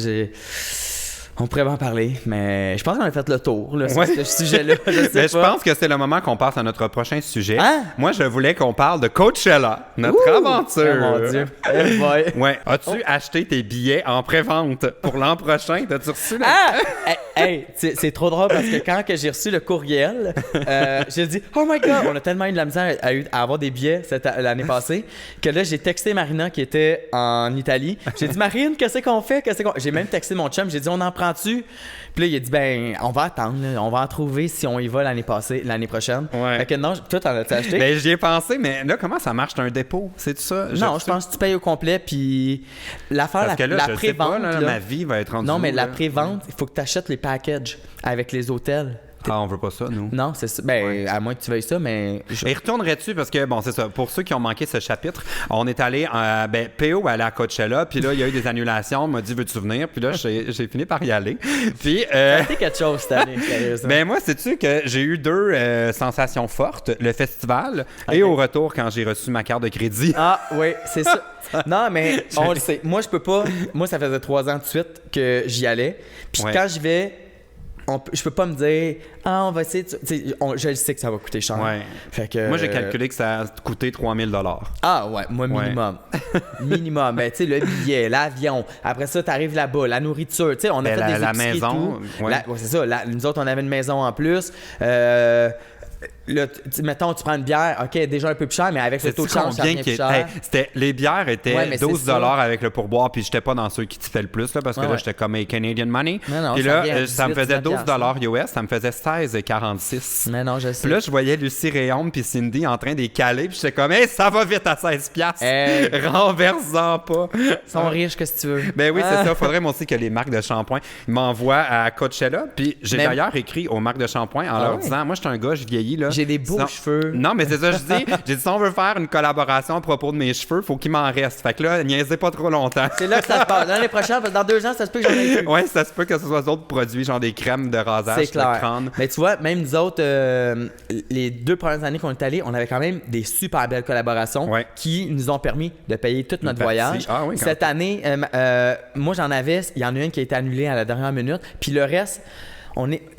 Speaker 1: on pourrait en parler, mais je pense qu'on a fait le tour là, sur ce sujet-là.
Speaker 2: Je pense que c'est le moment qu'on passe à notre prochain sujet. Hein? Moi, je voulais qu'on parle de Coachella, notre aventure.
Speaker 1: Oh mon Dieu.
Speaker 2: Ouais. As-tu acheté tes billets en pré-vente pour l'an prochain? T'as-tu reçu
Speaker 1: c'est trop drôle parce que quand j'ai reçu le courriel, j'ai dit « Oh my God! » On a tellement eu de la misère à avoir des billets l'année passée que là, j'ai texté Marina qui était en Italie. J'ai dit « Marine, qu'est-ce qu'on fait? J'ai même texté mon chum. J'ai dit « On en prends-tu? » Puis là, il a dit « Ben, on va attendre. Là. On va en trouver si on y va l'année prochaine. » Fait que non, toi, t'en as-tu acheté?
Speaker 2: Ben, j'y ai pensé, mais là, comment ça marche? T'as un dépôt? C'est ça?
Speaker 1: Non, je pense que tu payes au complet. Puis l'affaire,
Speaker 2: parce que là,
Speaker 1: la pré-vente.
Speaker 2: Ma vie va être rendue.
Speaker 1: Non, mais la pré-vente, il faut que tu achètes les packages avec les hôtels.
Speaker 2: Ah, on veut pas ça, nous.
Speaker 1: Non, c'est ça. Ben, à moins que tu veuilles ça, mais...
Speaker 2: Et retournerais-tu, parce que, bon, c'est ça, pour ceux qui ont manqué ce chapitre, on est allé, PO allait à Coachella, puis là, il y a eu des annulations, on m'a dit, veux-tu venir? Puis là, j'ai fini par y aller. Puis...
Speaker 1: Ça a été quelque chose cette année, sérieusement.
Speaker 2: Ben, moi, sais-tu que j'ai eu deux sensations fortes, le festival et au retour quand j'ai reçu ma carte de crédit.
Speaker 1: Ah, oui, c'est ça. Non, mais on le sait. Moi, je peux pas... Moi, ça faisait 3 ans de suite que j'y allais. Puis quand j'y vais... je peux pas me dire on va essayer je le sais que ça va coûter cher. Fait que,
Speaker 2: moi j'ai calculé que ça a coûté 3000 $.
Speaker 1: Ah ouais, moi minimum. Minimum. Ben tu sais, le billet, l'avion, après ça t'arrives là-bas, la nourriture, tu sais, on a fait des
Speaker 2: la maison.
Speaker 1: C'est ça, nous autres on avait une maison en plus. Là, mettons, tu prends une bière, OK, déjà un peu plus cher, mais avec le taux de change, ça devient plus cher.
Speaker 2: Les bières étaient 12 $ avec le pourboire, puis j'étais pas dans ceux qui tipaient le plus, là, parce que là, j'étais comme Canadian money. Puis là, ça me faisait 12 $ US, ça me faisait 16,46.
Speaker 1: Mais non, je sais.
Speaker 2: Puis là, je voyais Lucie Réaume puis Cindy en train de les caler, puis j'étais comme, hey, ça va vite à 16$. Renverse-en pas.
Speaker 1: Ils sont riches, qu'est-ce que tu veux.
Speaker 2: Ben oui, c'est ça. Faudrait moi aussi que les marques de shampoing m'envoient à Coachella. Puis j'ai d'ailleurs écrit aux marques de shampoing en leur disant, moi, je suis un gars, je vieillis, là.
Speaker 1: J'ai des beaux cheveux.
Speaker 2: Non, mais c'est ça, je dis. J'ai dit, si on veut faire une collaboration à propos de mes cheveux, faut qu'il m'en reste. Fait que là, niaisez pas trop longtemps. C'est
Speaker 1: là que ça se passe. L'année prochaine, dans 2 ans, ça se peut que j'en ai plus.
Speaker 2: Ouais, ça se peut que ce soit d'autres produits, genre des crèmes de rasage, de crâne.
Speaker 1: Mais tu vois, même nous autres, les 2 premières années qu'on est allés, on avait quand même des super belles collaborations qui nous ont permis de payer tout notre voyage.
Speaker 2: Ah, oui,
Speaker 1: cette année, moi, j'en avais, il y en a une qui a été annulée à la dernière minute. Puis le reste...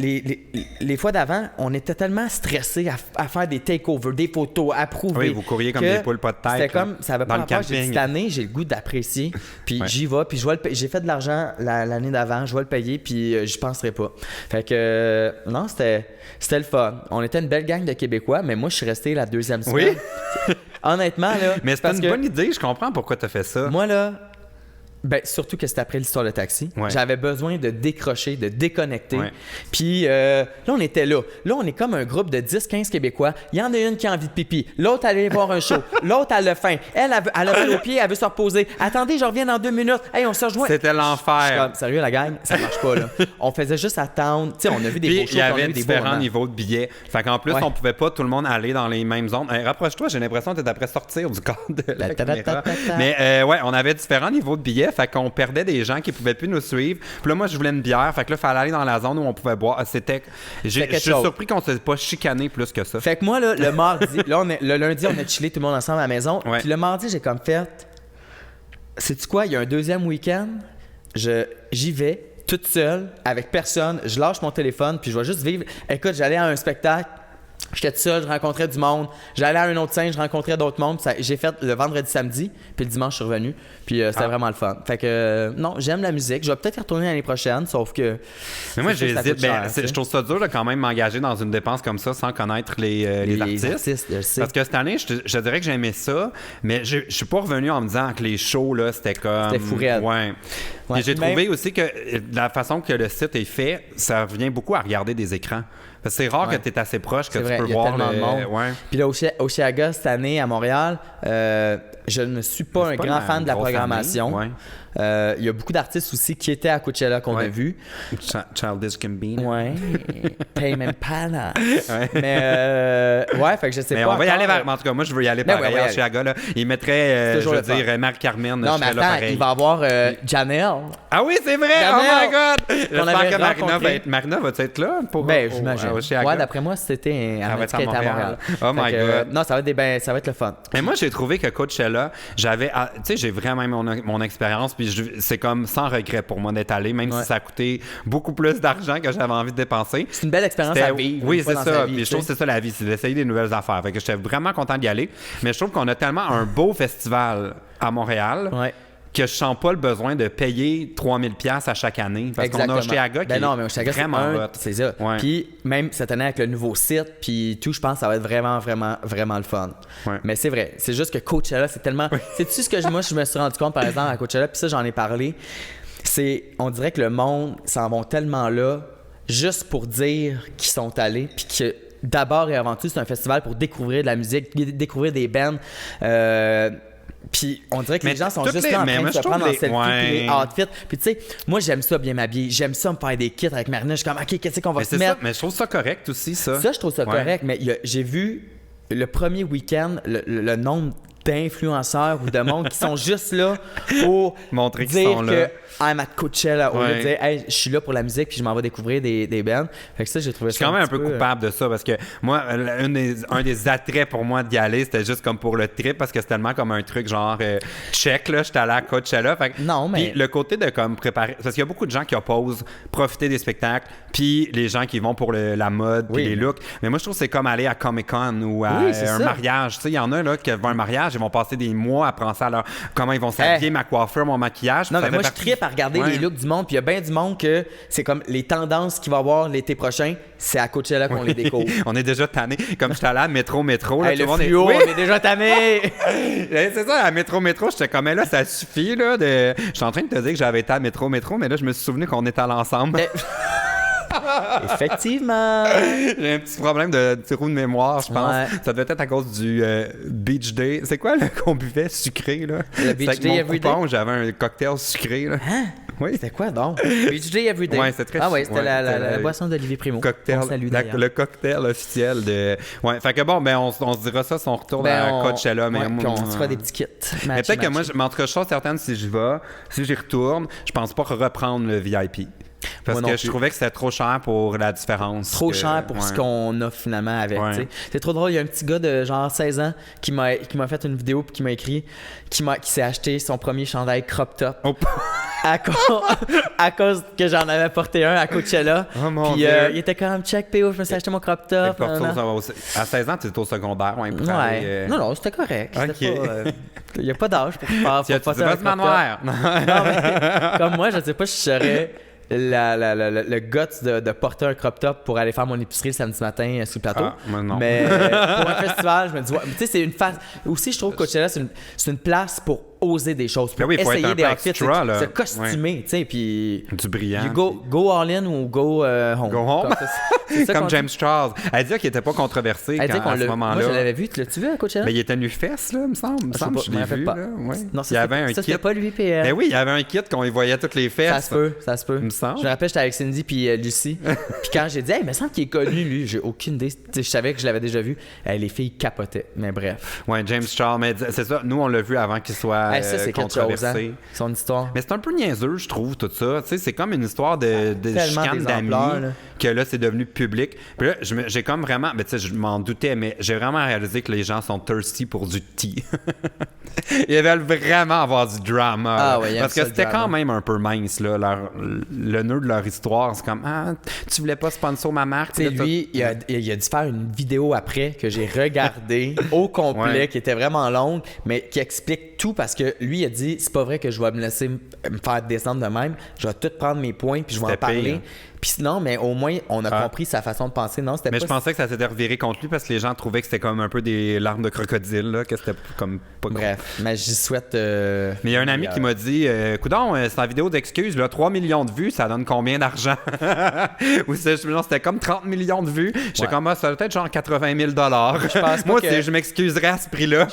Speaker 1: les fois d'avant, on était tellement stressés à faire des takeovers, des photos, à prouver.
Speaker 2: Oui, vous couriez comme des poules pas de tête.
Speaker 1: C'était comme, ça avait pas rapport. J'ai dit, cette année, j'ai le goût d'apprécier. Puis j'y vais, puis j'ai fait de l'argent l'année d'avant, je vais le payer, puis j'y penserai pas. Fait que, non, c'était le fun. On était une belle gang de Québécois, mais moi, je suis resté la 2e semaine. Oui. Honnêtement, là.
Speaker 2: Mais c'est une bonne idée, je comprends pourquoi tu as fait ça.
Speaker 1: Moi, là. Ben, surtout que c'était après l'histoire de taxi. J'avais besoin de décrocher, de déconnecter. Puis là, on était là. Là, on est comme un groupe de 10-15 Québécois. Il y en a une qui a envie de pipi. L'autre, elle allait voir un show. L'autre, elle a faim. Elle a mal au pied, elle veut se reposer. Attendez, je reviens dans 2 minutes. Hey, on se rejoint.
Speaker 2: C'était l'enfer.
Speaker 1: Comme, sérieux, la gang, ça marche pas, là. On faisait juste attendre. Tu sais, on a vu des beaux shows.
Speaker 2: Il y avait différents niveaux de billets. Fait qu'en plus, on pouvait pas tout le monde aller dans les mêmes zones. Rapproche-toi, j'ai l'impression que t'es après sortir du cadre de la caméra. Mais on avait différents niveaux de billets. Fait qu'on perdait des gens qui pouvaient plus nous suivre. Puis là, moi, je voulais une bière. Fait que là, il fallait aller dans la zone où on pouvait boire. Je suis surpris qu'on ne s'est pas chicané plus que ça.
Speaker 1: Fait que moi, là, le mardi, le lundi, on a chillé tout le monde ensemble à la maison. Puis le mardi, j'ai comme fait... Sais-tu quoi? Il y a un 2e week-end. J'y vais toute seule, avec personne. Je lâche mon téléphone, puis je vais juste vivre. Écoute, j'allais à un spectacle J'étais tout seul, je rencontrais du monde. J'allais à un autre scène, je rencontrais d'autres mondes. J'ai fait le vendredi, samedi, puis le dimanche, je suis revenu. Puis c'était vraiment le fun. Fait que non, j'aime la musique. Je vais peut-être y retourner l'année prochaine, sauf que...
Speaker 2: Mais moi, j'hésite. Je trouve ça dur de quand même m'engager dans une dépense comme ça sans connaître les artistes.
Speaker 1: Je sais.
Speaker 2: Parce que cette année, je dirais que j'aimais ça, mais je suis pas revenu en me disant que les shows, là, c'était comme...
Speaker 1: C'était fou raide.
Speaker 2: Ouais. Et j'ai trouvé aussi que la façon que le site est fait, ça revient beaucoup à regarder des écrans. Parce que c'est rare que tu es assez proche que tu peux voir
Speaker 1: le monde.
Speaker 2: Ouais.
Speaker 1: Puis là, au Chiaga, cette année, à Montréal, je ne suis pas un grand fan de la programmation. Il y a beaucoup d'artistes aussi qui étaient à Coachella qu'on a vu.
Speaker 2: Childish Gambino.
Speaker 1: Ouais. Payment Pala. Mais fait que je sais pas.
Speaker 2: Mais on va y aller vers. En tout cas, moi, je veux y aller pareil à Chiaga. Là. Il mettrait, je veux dire, Marie-Carmen.
Speaker 1: Non, mais attends, il va y avoir Janelle.
Speaker 2: Ah oui, c'est vrai!
Speaker 1: Janelle,
Speaker 2: oh my God! J'espère que Marina va être là pour
Speaker 1: j'imagine. Ouais, d'après moi, c'était à Montréal.
Speaker 2: Oh my God.
Speaker 1: Non, ça va être le fun.
Speaker 2: Mais moi, j'ai trouvé que Coachella, tu sais, j'ai vraiment aimé mon expérience, puis c'est comme sans regret pour moi d'être allé, même si ça a coûté beaucoup plus d'argent que j'avais envie de dépenser.
Speaker 1: C'est une belle expérience à vivre.
Speaker 2: Oui, c'est ça. Puis je trouve que c'est ça la vie, c'est d'essayer des nouvelles affaires. Fait que j'étais vraiment content d'y aller. Mais je trouve qu'on a tellement un beau festival à Montréal.
Speaker 1: Ouais.
Speaker 2: Que je sens pas le besoin de payer 3000$ à chaque année. Parce qu'on a Chiaga qui est vraiment hot.
Speaker 1: C'est ça. Ouais. Puis même cette année avec le nouveau site, puis tout, je pense que ça va être vraiment, vraiment, vraiment le fun. Ouais. Mais c'est vrai, c'est juste que Coachella, c'est tellement... C'est-tu ce que moi, je me suis rendu compte, par exemple, à Coachella, puis ça, j'en ai parlé, on dirait que le monde s'en vont tellement là, juste pour dire qu'ils sont allés, puis que d'abord et avant tout, c'est un festival pour découvrir de la musique, découvrir des bands, puis on dirait que les gens sont juste là en train de se prendre en selfie puis les outfits. Puis tu sais, moi j'aime ça bien m'habiller. J'aime ça me faire des kits avec Marina. Je suis comme, OK, qu'est-ce qu'on va se mettre?
Speaker 2: Mais je trouve ça correct aussi, ça.
Speaker 1: Ça, je trouve ça correct. Mais j'ai vu le premier week-end, le nombre d'influenceurs ou de monde qui sont juste là pour
Speaker 2: montrer qu'ils
Speaker 1: dire
Speaker 2: sont là.
Speaker 1: I'm at Coachella, au lieu de dire hey, je suis là pour la musique puis je m'en vais découvrir des bands. Fait que ça, j'ai trouvé ça.
Speaker 2: Je suis quand même un peu coupable de ça parce que moi, un des attraits pour moi d'y aller, c'était juste comme pour le trip parce que c'est tellement comme un truc genre check, là, j'étais allé à Coachella. Fait que,
Speaker 1: non, mais.
Speaker 2: Puis le côté de comme préparer. Parce qu'il y a beaucoup de gens qui opposent profiter des spectacles, puis les gens qui vont pour la mode, puis les looks. Mais moi, je trouve que c'est comme aller à Comic-Con ou à un mariage. Tu sais, il y en a là qui vont à un mariage, ils vont passer des mois à penser à comment ils vont s'habiller, ma coiffure, mon maquillage.
Speaker 1: Non, mais moi, je trippe à regarder les looks du monde, puis il y a bien du monde que c'est comme les tendances qu'il va y avoir l'été prochain, c'est à Coachella qu'on les découvre.
Speaker 2: On est déjà tanné. Comme j'étais allé à Métro, là,
Speaker 1: tout le monde fluo, on est déjà tanné.
Speaker 2: C'est ça, à Métro, j'étais comme, là, ça suffit, là, de... Je suis en train de te dire que j'avais été à Métro, mais là, je me suis souvenu qu'on était allés ensemble.
Speaker 1: Effectivement.
Speaker 2: J'ai un petit problème de trou de mémoire, je pense. Ouais. Ça devait être à cause du Beach Day. C'est quoi qu'on buvait sucré, là?
Speaker 1: Le Beach Day Everyday?
Speaker 2: J'avais un cocktail sucré, là.
Speaker 1: Hein? Oui. C'était quoi, donc? Beach Day Everyday.
Speaker 2: Ouais, c'était très
Speaker 1: c'était la boisson d'Olivier Primo.
Speaker 2: Cocktail, le cocktail officiel de... Ouais, fait que bon, ben on se dira ça si on retourne à Coachella. Mais
Speaker 1: puis on se fera des petits kits.
Speaker 2: Mais peut-être que moi, en tout cas, je suis certaine si j'y retourne, je pense pas reprendre le VIP. Parce que je trouvais que c'était trop cher pour la différence.
Speaker 1: Trop cher pour ce qu'on a finalement avec. C'est trop drôle. Il y a un petit gars de genre 16 ans qui m'a fait une vidéo et qui m'a écrit qui s'est acheté son premier chandail crop top. Oh. À cause que j'en avais porté un à Coachella.
Speaker 2: Oh mon
Speaker 1: puis
Speaker 2: Dieu.
Speaker 1: Il était quand même check PO, je me suis acheté mon crop top.
Speaker 2: À 16 ans, tu étais au secondaire.
Speaker 1: Non, c'était correct.
Speaker 2: Okay.
Speaker 1: Il n'y a pas d'âge pour faire
Speaker 2: ça. Tu vas manoir.
Speaker 1: Non, mais comme moi, je sais pas si je serais le guts de porter un crop top pour aller faire mon épicerie le samedi matin sur le plateau. Mais pour un festival, je me dis, tu sais, c'est une phase. Aussi, je trouve que Coachella, c'est une place pour oser des choses, pour essayer des outfits, se costumer, tu sais, puis
Speaker 2: du brillant.
Speaker 1: Go all in ou go home.
Speaker 2: Go home. Comme James Charles. Elle dit qu'il n'était pas controversé à ce moment-là.
Speaker 1: Moi, je l'avais vu. L'as-tu vu à Coachella?
Speaker 2: Mais il était nu-fesse, là, il me semble. Je l'ai vu.
Speaker 1: Non, c'était pas lui, puis...
Speaker 2: Mais oui, il y avait un kit qu'on y voyait toutes les fesses.
Speaker 1: Ça se peut.
Speaker 2: Il me semble.
Speaker 1: Je me rappelle, j'étais avec Cindy puis Lucie. Puis quand j'ai dit, il me semble qu'il est connu, lui, j'ai aucune idée. Je savais que je l'avais déjà vu. Les filles capotaient. Mais bref.
Speaker 2: Ouais, James Charles. Mais c'est ça, nous, on l'a vu avant qu'il soit
Speaker 1: ça, c'est controversé. Chose, hein? Son histoire.
Speaker 2: Mais c'est un peu niaiseux, je trouve, tout ça. Tu sais, c'est comme une histoire de chicane d'amis que là, c'est devenu public. Puis là, j'ai comme vraiment... Ben, tu sais, je m'en doutais, mais j'ai vraiment réalisé que les gens sont thirsty pour du tea. Ils veulent vraiment avoir du drama.
Speaker 1: Ah ouais,
Speaker 2: parce que c'était quand même un peu mince, là. Le nœud de leur histoire, c'est comme « Ah, tu voulais pas sponsor ma marque? »
Speaker 1: Tu sais, lui, il a dû faire une vidéo après que j'ai regardée au complet, qui était vraiment longue, mais qui explique tout parce que lui, il a dit « C'est pas vrai que je vais me laisser me faire descendre de même. Je vais tout prendre mes points puis je vais en parler. Pire. » Puis sinon, mais au moins, on a compris sa façon de penser. Non, c'était
Speaker 2: mais
Speaker 1: pas...
Speaker 2: je pensais que ça s'était reviré contre lui parce que les gens trouvaient que c'était comme un peu des larmes de crocodile, là, que c'était comme pas...
Speaker 1: Bref, mais j'y souhaite...
Speaker 2: Mais il y a un ami qui m'a dit « Coudon, c'est la vidéo d'excuses, là, 3 millions de vues, ça donne combien d'argent? » Ou c'était comme 30 millions de vues. J'étais comme, ça doit être genre 80 000 $. Moi, je m'excuserais à ce prix-là.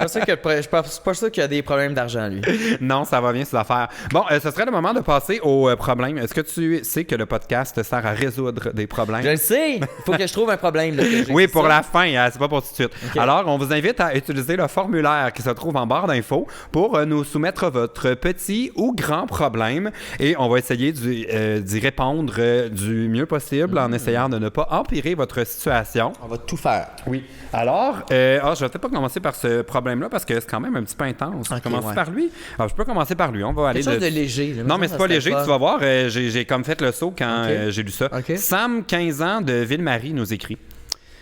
Speaker 1: Je suis pas sûr qu'il y a des problèmes d'argent, lui.
Speaker 2: Non, ça va bien, ces affaires. Bon, ce serait le moment de passer au problème. Est-ce que tu sais que le podcast sert à résoudre des problèmes?
Speaker 1: Je le sais! Il faut que je trouve un problème. Là,
Speaker 2: oui, pour la fin, hein, c'est pas pour tout de suite. Okay. Alors, on vous invite à utiliser le formulaire qui se trouve en barre d'infos pour nous soumettre votre petit ou grand problème et on va essayer d'y répondre du mieux possible en essayant de ne pas empirer votre situation.
Speaker 1: On va tout faire.
Speaker 2: Oui. Alors, je vais peut-être pas commencer par ce problème-là parce que c'est quand même un petit peu intense. Okay, commencer par lui? Alors, je peux commencer par lui. On va aller
Speaker 1: quelque chose de léger. Là,
Speaker 2: non, mais c'est pas léger. Tu vas voir, j'ai comme fait le saut quand j'ai lu ça. Okay. Sam, 15 ans, de Ville-Marie, nous écrit.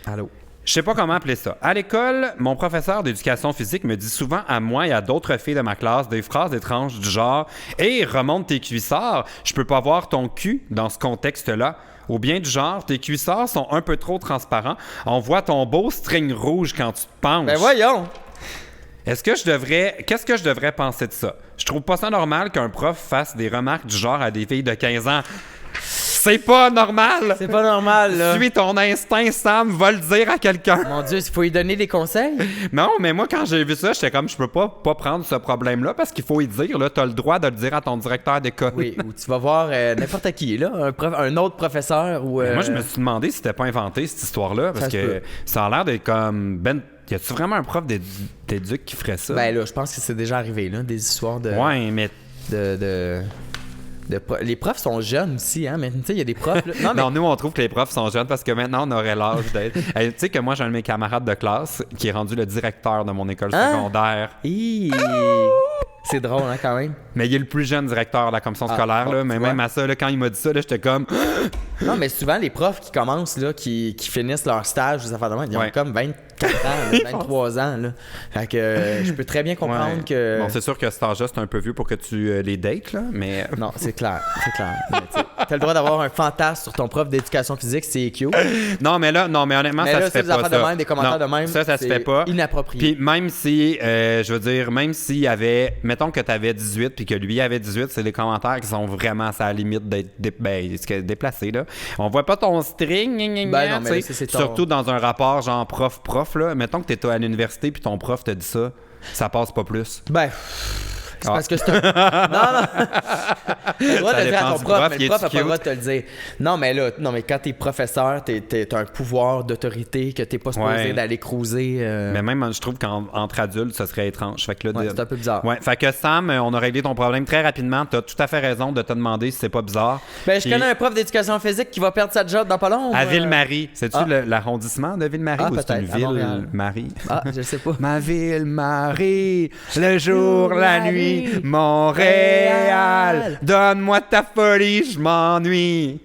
Speaker 1: Allô?
Speaker 2: Je sais pas comment appeler ça. À l'école, mon professeur d'éducation physique me dit souvent à moi et à d'autres filles de ma classe des phrases étranges du genre « Hey, remonte tes cuissards, je peux pas voir ton cul dans ce contexte-là. » Ou bien du genre « Tes cuissards sont un peu trop transparents, on voit ton beau string rouge quand tu te penches. »
Speaker 1: Ben voyons!
Speaker 2: Qu'est-ce que je devrais penser de ça? Je trouve pas ça normal qu'un prof fasse des remarques du genre à des filles de 15 ans. C'est pas normal!
Speaker 1: C'est pas normal, là.
Speaker 2: Suis ton instinct, Sam, va le dire à quelqu'un.
Speaker 1: Mon Dieu, il faut lui donner des conseils?
Speaker 2: Non, mais moi, quand j'ai vu ça, j'étais comme, je peux pas prendre ce problème-là parce qu'il faut y dire, là, t'as le droit de le dire à ton directeur d'école.
Speaker 1: Oui, ou tu vas voir n'importe qui, là, un autre professeur ou...
Speaker 2: Moi, je me suis demandé si c'était pas inventé, cette histoire-là, parce que ça a l'air d'être comme... y a-tu vraiment un prof d'éduc qui ferait ça?
Speaker 1: Ben là, je pense que c'est déjà arrivé, là, des histoires de...
Speaker 2: Ouais, mais...
Speaker 1: Les profs sont jeunes aussi, hein, mais tu sais, il y a des profs... Là...
Speaker 2: Non, nous, on trouve que les profs sont jeunes parce que maintenant, on aurait l'âge d'être... Tu sais que moi, j'ai un de mes camarades de classe qui est rendu le directeur de mon école secondaire.
Speaker 1: C'est drôle, hein, quand même.
Speaker 2: Mais il est le plus jeune directeur de la commission scolaire, là, mais même à ça, là, quand il m'a dit ça, là, j'étais comme...
Speaker 1: Non, mais souvent, les profs qui commencent, là, qui finissent leur stage, ils ont comme 24 ans, là, 23 ans. Là. Fait que je peux très bien comprendre que...
Speaker 2: Bon, c'est sûr que cet âge-là, c'est un peu vieux pour que tu les dates, là, mais...
Speaker 1: Non, c'est clair. T'as le droit d'avoir un fantasme sur ton prof d'éducation physique, c'est cute.
Speaker 2: Non, mais honnêtement, ça se fait pas, ça.
Speaker 1: Des commentaires de même,
Speaker 2: ça se fait pas.
Speaker 1: Inapproprié.
Speaker 2: Puis même si, je veux dire, même s'il y avait... Mettons que t'avais 18 puis que lui avait 18, c'est des commentaires qui sont vraiment à la limite d'être déplacés, là. On voit pas ton string,
Speaker 1: non, mais c'est
Speaker 2: surtout dans un rapport genre prof-prof, là. Mettons que t'es à l'université puis ton prof te dit ça passe pas plus.
Speaker 1: Ben... C'est parce que c'est un... Non. T'as le droit de le dire à ton prof, mais le prof n'a pas le droit de te le dire. Non, mais quand t'es professeur, t'as un pouvoir d'autorité que t'es pas supposé d'aller cruiser.
Speaker 2: Mais même, je trouve qu'entre adultes, ça serait étrange. Fait que là,
Speaker 1: c'est un peu bizarre.
Speaker 2: Ouais, fait que Sam, on a réglé ton problème très rapidement. T'as tout à fait raison de te demander si c'est pas bizarre.
Speaker 1: Ben, je connais un prof d'éducation physique qui va perdre sa job dans pas long.
Speaker 2: À Ville-Marie. C'est-tu l'arrondissement de Ville-Marie ou c'est une ville-Marie?
Speaker 1: Je sais pas.
Speaker 2: Ma Ville-Marie, le jour, la nuit. Montréal, donne-moi ta folie, je m'ennuie.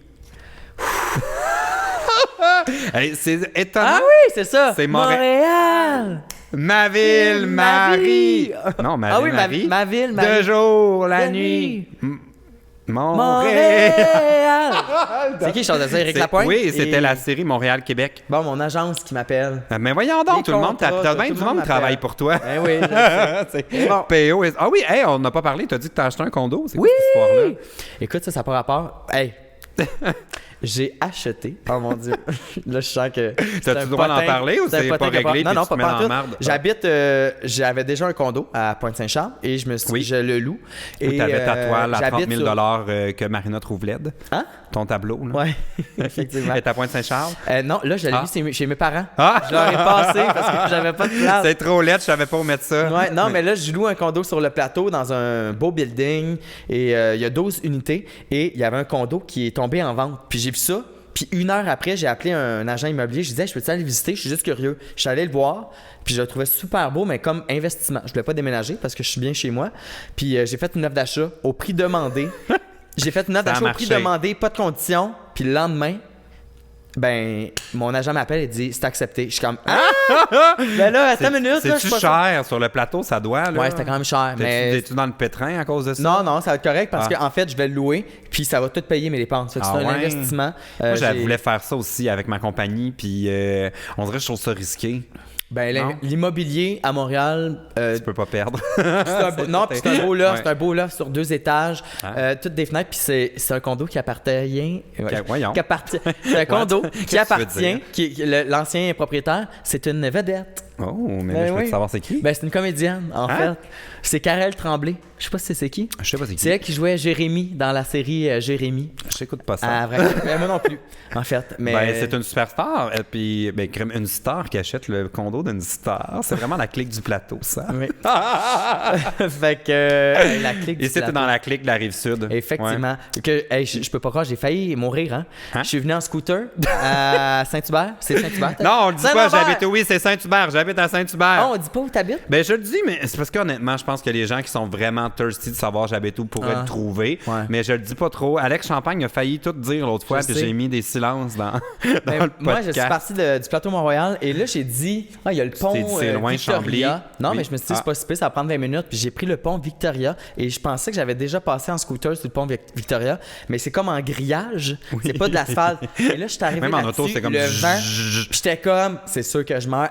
Speaker 2: Hey, c'est étonnant.
Speaker 1: Ah oui, c'est ça.
Speaker 2: C'est
Speaker 1: Montréal.
Speaker 2: Ma ville, Marie. Non, ma ville, Marie.
Speaker 1: Ma ville, Marie.
Speaker 2: De jour, la nuit.
Speaker 1: Montréal. C'est qui chantait ça, Éric Lapointe?
Speaker 2: Oui, c'était la série Montréal-Québec.
Speaker 1: Bon, mon agence qui m'appelle.
Speaker 2: Mais voyons donc, tout le monde travaille pour toi.
Speaker 1: Ben oui, je sais.
Speaker 2: Bon. PO. Ah oui, hey, on n'a pas parlé. Tu as dit que tu as acheté un condo. C'est quoi cette histoire-là?
Speaker 1: Écoute, ça n'a pas rapport. Hey! J'ai acheté. Oh mon Dieu. Là, je sens que.
Speaker 2: T'as-tu le droit d'en parler ou c'est pas réglé?
Speaker 1: Non, pas en marde. J'habite. J'avais déjà un condo à Pointe-Saint-Charles et je me suis dit, je le loue.
Speaker 2: Et t'avais ta toile à 30 000 $ que Marina trouve laide.
Speaker 1: Hein?
Speaker 2: Ton tableau, là.
Speaker 1: Oui, effectivement.
Speaker 2: Et à Pointe-Saint-Charles?
Speaker 1: Non, là, je l'ai mis chez mes parents. Je leur ai passé parce que j'avais pas de place.
Speaker 2: C'est trop laid, je savais pas où mettre ça.
Speaker 1: Ouais, non, mais là, je loue un condo sur le plateau dans un beau building et il y a 12 unités et il y avait un condo qui est tombé en vente. Puis j'ai vu ça. Puis 1 heure après, j'ai appelé un agent immobilier. Je disais, je peux-tu aller le visiter? Je suis juste curieux. Je suis allé le voir. Puis je le trouvais super beau, mais comme investissement. Je voulais pas déménager parce que je suis bien chez moi. Puis j'ai fait une offre d'achat au prix demandé. J'ai fait une offre d'achat au prix demandé, pas de condition. Puis le lendemain, ben, mon agent m'appelle et dit c'est accepté. Je suis comme ben là, attends une minute.
Speaker 2: C'est-tu cher sur le plateau, ça doit, là?
Speaker 1: Ouais, c'était quand même cher. Mais
Speaker 2: Es-tu dans le pétrin à cause de ça?
Speaker 1: Non, ça va être correct parce qu'en fait, je vais le louer, puis ça va tout payer mes dépenses. Fait que c'est un investissement.
Speaker 2: Moi, je voulais faire ça aussi avec ma compagnie, puis on dirait que je trouve ça risqué.
Speaker 1: Ben, l'immobilier à Montréal.
Speaker 2: Tu peux pas perdre.
Speaker 1: C'est un beau loft. C'est un beau loft sur 2 étages, toutes des fenêtres. Puis c'est un condo qui appartient. C'est un condo qui appartient. L'ancien propriétaire, c'est une vedette.
Speaker 2: Oh, mais là, je peux savoir c'est qui?
Speaker 1: Ben, c'est une comédienne, en fait. C'est Karel Tremblay. Je sais pas si c'est qui.
Speaker 2: Je sais pas c'est qui.
Speaker 1: C'est elle qui jouait Jérémy dans la série Jérémy.
Speaker 2: Je t'écoute pas ça.
Speaker 1: Ah, vrai. Mais moi non plus, en fait. Mais...
Speaker 2: Ben, c'est une superstar. Et puis, ben, une star qui achète le condo d'une star. C'est vraiment la clique du plateau, ça.
Speaker 1: Oui. Fait que la clique du
Speaker 2: plateau. Et c'était dans la clique de la Rive-Sud.
Speaker 1: Effectivement. Que, je peux pas croire, j'ai failli mourir, hein? Je suis venu en scooter à Saint-Hubert. C'est Saint-Hubert?
Speaker 2: Non, on le dit pas, oui, c'est Saint-Hubert. J'habite à Saint-Hubert.
Speaker 1: Oh, on dit pas où t'habites?
Speaker 2: Ben, je le dis, mais c'est parce qu'honnêtement, je pense que les gens qui sont vraiment thirsty de savoir j'habite où pourraient le trouver. Ouais. Mais je le dis pas trop. Alex Champagne a failli tout dire l'autre fois, puis j'ai mis des silences dans le podcast.
Speaker 1: Moi, je suis parti du plateau Mont-Royal et là, j'ai dit, il y a le pont
Speaker 2: c'est loin, Chambly.
Speaker 1: Non, mais je me suis dit, c'est pas si pire, ça va prendre 20 minutes. Puis j'ai pris le pont Victoria et je pensais que j'avais déjà passé en scooter sur le pont Victoria, mais c'est comme en grillage. C'est pas de l'asphalte. Et là, je suis arrivé
Speaker 2: même en auto, c'est comme
Speaker 1: le vent. J'étais comme, c'est sûr que je meurs.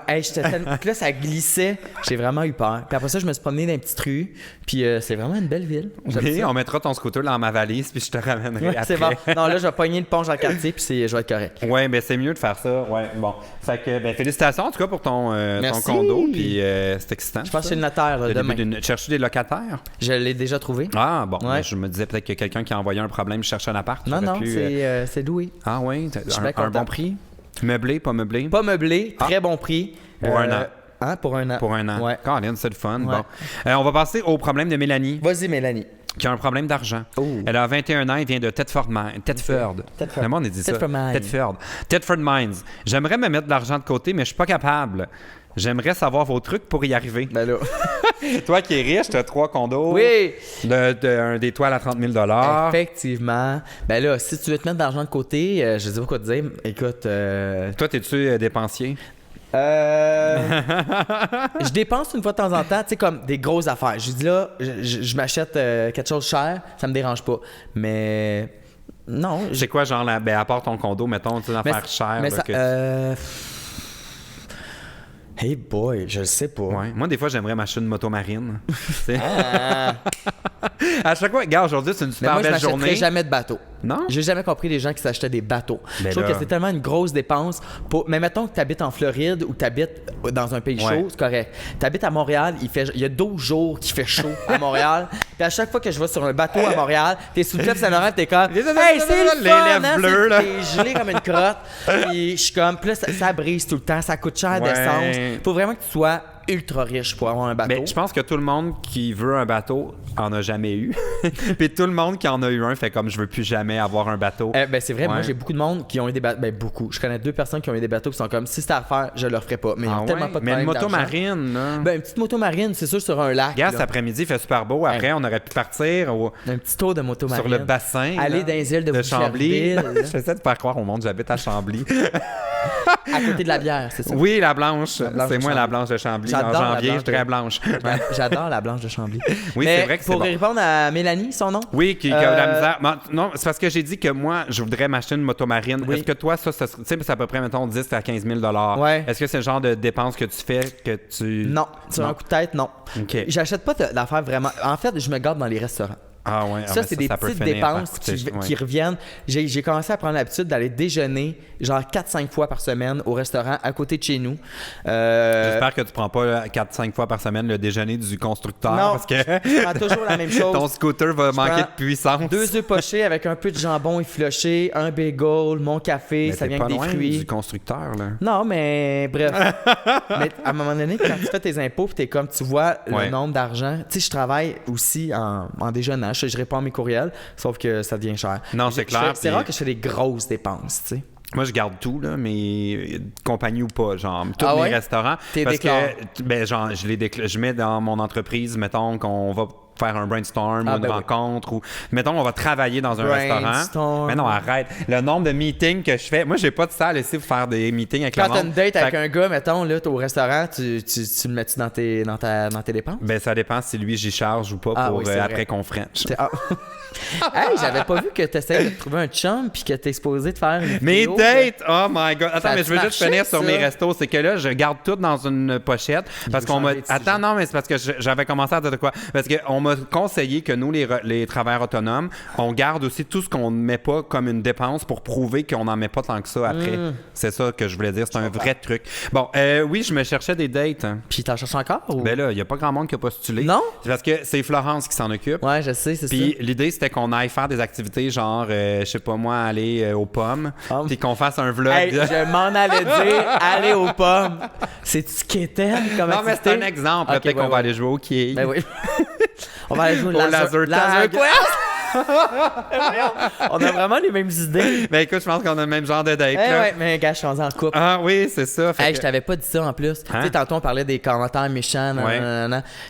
Speaker 1: Puis là, ça glissait. J'ai vraiment eu peur. Puis après ça, je me suis promené dans une petite rue. Puis c'est vraiment une belle ville.
Speaker 2: Oui, on mettra ton scooter dans ma valise, puis je te ramènerai après.
Speaker 1: C'est bon. Non, là, je vais pogner le pont dans le quartier, puis je vais être correct.
Speaker 2: Ouais, mais c'est mieux de faire ça. Ouais, bon. Fait que, ben, félicitations en tout cas pour ton condo, puis c'est excitant.
Speaker 1: Je pense que c'est le notaire demain.
Speaker 2: Cherches-tu des locataires?
Speaker 1: Je l'ai déjà trouvé.
Speaker 2: Ah, bon. Ouais. Je me disais peut-être que quelqu'un qui a envoyé un problème cherche un appart.
Speaker 1: Non, c'est Louis.
Speaker 2: Ah, oui. Un bon prix? Meublé, pas meublé?
Speaker 1: Pas meublé, très bon prix.
Speaker 2: Pour un an.
Speaker 1: Pour un an.
Speaker 2: Pour un an.
Speaker 1: Ouais.
Speaker 2: Caroline, c'est le fun. Ouais. Bon. On va passer au problème de Mélanie.
Speaker 1: Vas-y, Mélanie.
Speaker 2: Qui a un problème d'argent. Oh. Elle a 21 ans, elle vient de Thetford. Le monde dit ça. Thetford Mines. J'aimerais me mettre de l'argent de côté, mais je suis pas capable. J'aimerais savoir vos trucs pour y arriver.
Speaker 1: Ben là.
Speaker 2: Toi qui es riche, tu as 3 condos.
Speaker 1: Oui.
Speaker 2: Des toiles à 30 000 $.
Speaker 1: Effectivement. Ben là, si tu veux te mettre de l'argent de côté, je sais pas quoi te dire. Écoute.
Speaker 2: Toi, t'es-tu dépensier?
Speaker 1: Je dépense une fois de temps en temps, tu sais, comme des grosses affaires. Je dis là, je m'achète quelque chose de cher, ça me dérange pas. Mais non.
Speaker 2: C'est quoi, genre, à part ton condo, mettons, une affaire chère?
Speaker 1: Mais ça, hey boy, je le sais pas.
Speaker 2: Ouais. Moi, des fois, j'aimerais m'acheter une moto marine. À chaque fois, regarde, aujourd'hui, c'est une super belle journée.
Speaker 1: Je m'achèterai jamais de bateau.
Speaker 2: Non?
Speaker 1: J'ai jamais compris les gens qui s'achetaient des bateaux. Je trouve que c'est tellement une grosse dépense. Mais mettons que tu habites en Floride ou tu habites dans un pays chaud, c'est correct. Tu habites à Montréal, il y a 12 jours qu'il fait chaud à Montréal. Puis à chaque fois que je vais sur un bateau à Montréal, t'es sous le club Saint-Laurent, t'es comme hey, c'est le fun, les lèvres bleues, là. T'es gelé comme une crotte. Puis je suis comme, puis là, ça brise tout le temps, ça coûte cher d'essence. Faut vraiment que tu sois ultra riche pour avoir un bateau.
Speaker 2: Mais je pense que tout le monde qui veut un bateau en a jamais eu. Puis tout le monde qui en a eu un fait comme je veux plus jamais avoir un bateau.
Speaker 1: Ben c'est vrai, moi j'ai beaucoup de monde qui ont eu des bateaux. Ben beaucoup. Je connais 2 personnes qui ont eu des bateaux qui sont comme si c'était à faire, je le ferais pas. Mais ils ont tellement pas de problème.
Speaker 2: Mais une moto marine, là.
Speaker 1: Ben une petite moto marine, c'est sûr sur un lac.
Speaker 2: Regarde, cet après-midi, il fait super beau. Après, on aurait pu partir
Speaker 1: un petit tour de moto marine.
Speaker 2: Sur le bassin.
Speaker 1: Aller dans les îles de
Speaker 2: Chambly. J'essaie de faire croire au monde, j'habite à Chambly.
Speaker 1: À côté de la bière, c'est ça?
Speaker 2: Oui, la blanche. C'est moi la blanche de Chambly. En janvier, je suis très blanche.
Speaker 1: J'adore la blanche de Chambly.
Speaker 2: Oui, c'est vrai que c'est
Speaker 1: pour répondre à Mélanie, son nom?
Speaker 2: Oui, qui a de la misère. Non, c'est parce que j'ai dit que moi, je voudrais m'acheter une moto marine. Oui. Est-ce que toi, ça c'est à peu près, mettons, 10 à 15 000 $? Ouais. Est-ce que c'est le genre de dépense que tu fais que tu...
Speaker 1: Non, sur un coup de tête, non. OK. J'achète pas d'affaires vraiment... En fait, je me garde dans les restaurants.
Speaker 2: Ah ouais,
Speaker 1: ça, c'est des petites dépenses qui reviennent. J'ai commencé à prendre l'habitude d'aller déjeuner genre 4-5 fois par semaine au restaurant à côté de chez nous.
Speaker 2: J'espère que tu prends pas 4-5 fois par semaine le déjeuner du constructeur.
Speaker 1: Non,
Speaker 2: parce que
Speaker 1: je prends toujours la même chose.
Speaker 2: Ton scooter va manquer de puissance.
Speaker 1: 2 œufs pochés avec un peu de jambon effiloché, un bagel, mon café, mais ça vient avec des fruits.
Speaker 2: Du constructeur, là.
Speaker 1: Non, mais bref. Mais à un moment donné, quand tu fais tes impôts, t'es comme, tu vois le nombre d'argent. Tu sais, je travaille aussi en déjeunant. Je réponds à mes courriels, sauf que ça devient cher.
Speaker 2: Non, c'est clair.
Speaker 1: C'est rare que je fais des grosses dépenses, tu sais.
Speaker 2: Moi, je garde tout, là, mais compagnie ou pas, genre, tous
Speaker 1: Ah
Speaker 2: mes
Speaker 1: ouais?
Speaker 2: restaurants.
Speaker 1: T'es
Speaker 2: Parce
Speaker 1: déclaré.
Speaker 2: que, ben, genre, je mets dans mon entreprise, mettons qu'on va faire un brainstorm ou une rencontre, ou mettons on va travailler dans un restaurant. Mais non, arrête. Le nombre de meetings que je fais, moi, j'ai pas de salle ici pour faire des meetings avec le monde.
Speaker 1: Quand t'as une date avec un gars, mettons, là, au restaurant, tu le mets-tu dans tes dépenses?
Speaker 2: Ben, ça dépend si lui, j'y charge ou pas pour après qu'on French.
Speaker 1: Hey, j'avais pas vu que t'essayais de trouver un chum puis que t'es supposé de faire une
Speaker 2: mes
Speaker 1: vidéo,
Speaker 2: dates! Oh my God! Attends,
Speaker 1: Ça
Speaker 2: mais je veux juste finir sur
Speaker 1: ça?
Speaker 2: mes restos. C'est que là, je garde tout dans une pochette parce qu'on m'a... Attends, non, mais c'est parce que j'avais commencé à dire de quoi? Parce qu'on m'a conseillé que nous, les travailleurs autonomes, on garde aussi tout ce qu'on ne met pas comme une dépense pour prouver qu'on n'en met pas tant que ça après. C'est ça que je voulais dire. C'est un vrai truc. Bon, oui, je me cherchais des dates. Hein.
Speaker 1: Puis t'en cherches encore? Ou...
Speaker 2: Ben là, il n'y a pas grand monde qui a postulé.
Speaker 1: Non?
Speaker 2: C'est parce que c'est Florence qui s'en occupe.
Speaker 1: Ouais, je sais, c'est ça.
Speaker 2: Puis l'idée, c'était qu'on aille faire des activités genre, je sais pas moi, aller aux pommes, puis qu'on fasse un vlog.
Speaker 1: Hey, je m'en allais dire aller aux pommes. C'est-tu Kéten comme
Speaker 2: non,
Speaker 1: activité?
Speaker 2: mais c'est un exemple.
Speaker 1: Okay,
Speaker 2: peut-être qu'on va aller jouer au quai.
Speaker 1: Ben oui. On va aller jouer
Speaker 2: au laser tag.
Speaker 1: On a vraiment les mêmes idées.
Speaker 2: Ben écoute, je pense qu'on a le même genre de date.
Speaker 1: Ouais, mais gars, je suis rendu en couple.
Speaker 2: Ah oui, c'est ça.
Speaker 1: Hey, je t'avais pas dit ça en plus. Tu sais, tantôt on parlait des commentaires méchants.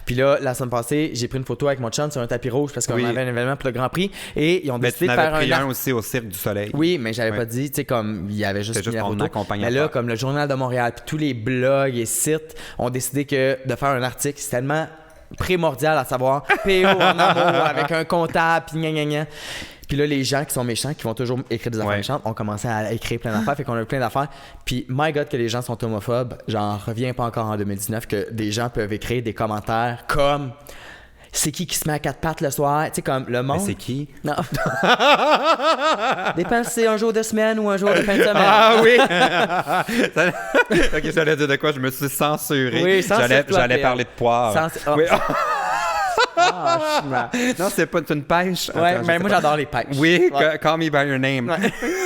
Speaker 1: Puis là, la semaine passée, j'ai pris une photo avec mon chum sur un tapis rouge parce qu'on avait un événement pour le Grand Prix et ils ont décidé de faire
Speaker 2: un aussi au Cirque du Soleil.
Speaker 1: Oui, mais j'avais pas dit, tu sais, comme il y avait juste mis la photo. Mais là, comme le Journal de Montréal puis tous les blogs et sites ont décidé de faire un article. C'est tellement primordial à savoir PO en amour avec un comptable puis gna gna gna. Puis là, les gens qui sont méchants, qui vont toujours écrire des affaires méchantes, ont commencé à écrire plein d'affaires. Fait qu'on a eu plein d'affaires. Puis, my God, que les gens sont homophobes. J'en reviens pas encore en 2019 que des gens peuvent écrire des commentaires comme c'est qui se met à quatre pattes le soir? Tu sais, comme le monde.
Speaker 2: Mais c'est qui?
Speaker 1: Non. Dépend si c'est un jour de semaine ou un jour de fin de semaine.
Speaker 2: Ah oui! Ok, j'allais dire de quoi? Je me suis censuré.
Speaker 1: Oui,
Speaker 2: j'allais parler de poire. Oui. Non, c'est pas une pêche.
Speaker 1: Ouais, mais moi j'adore les pêches.
Speaker 2: Oui, Call Me By Your Name.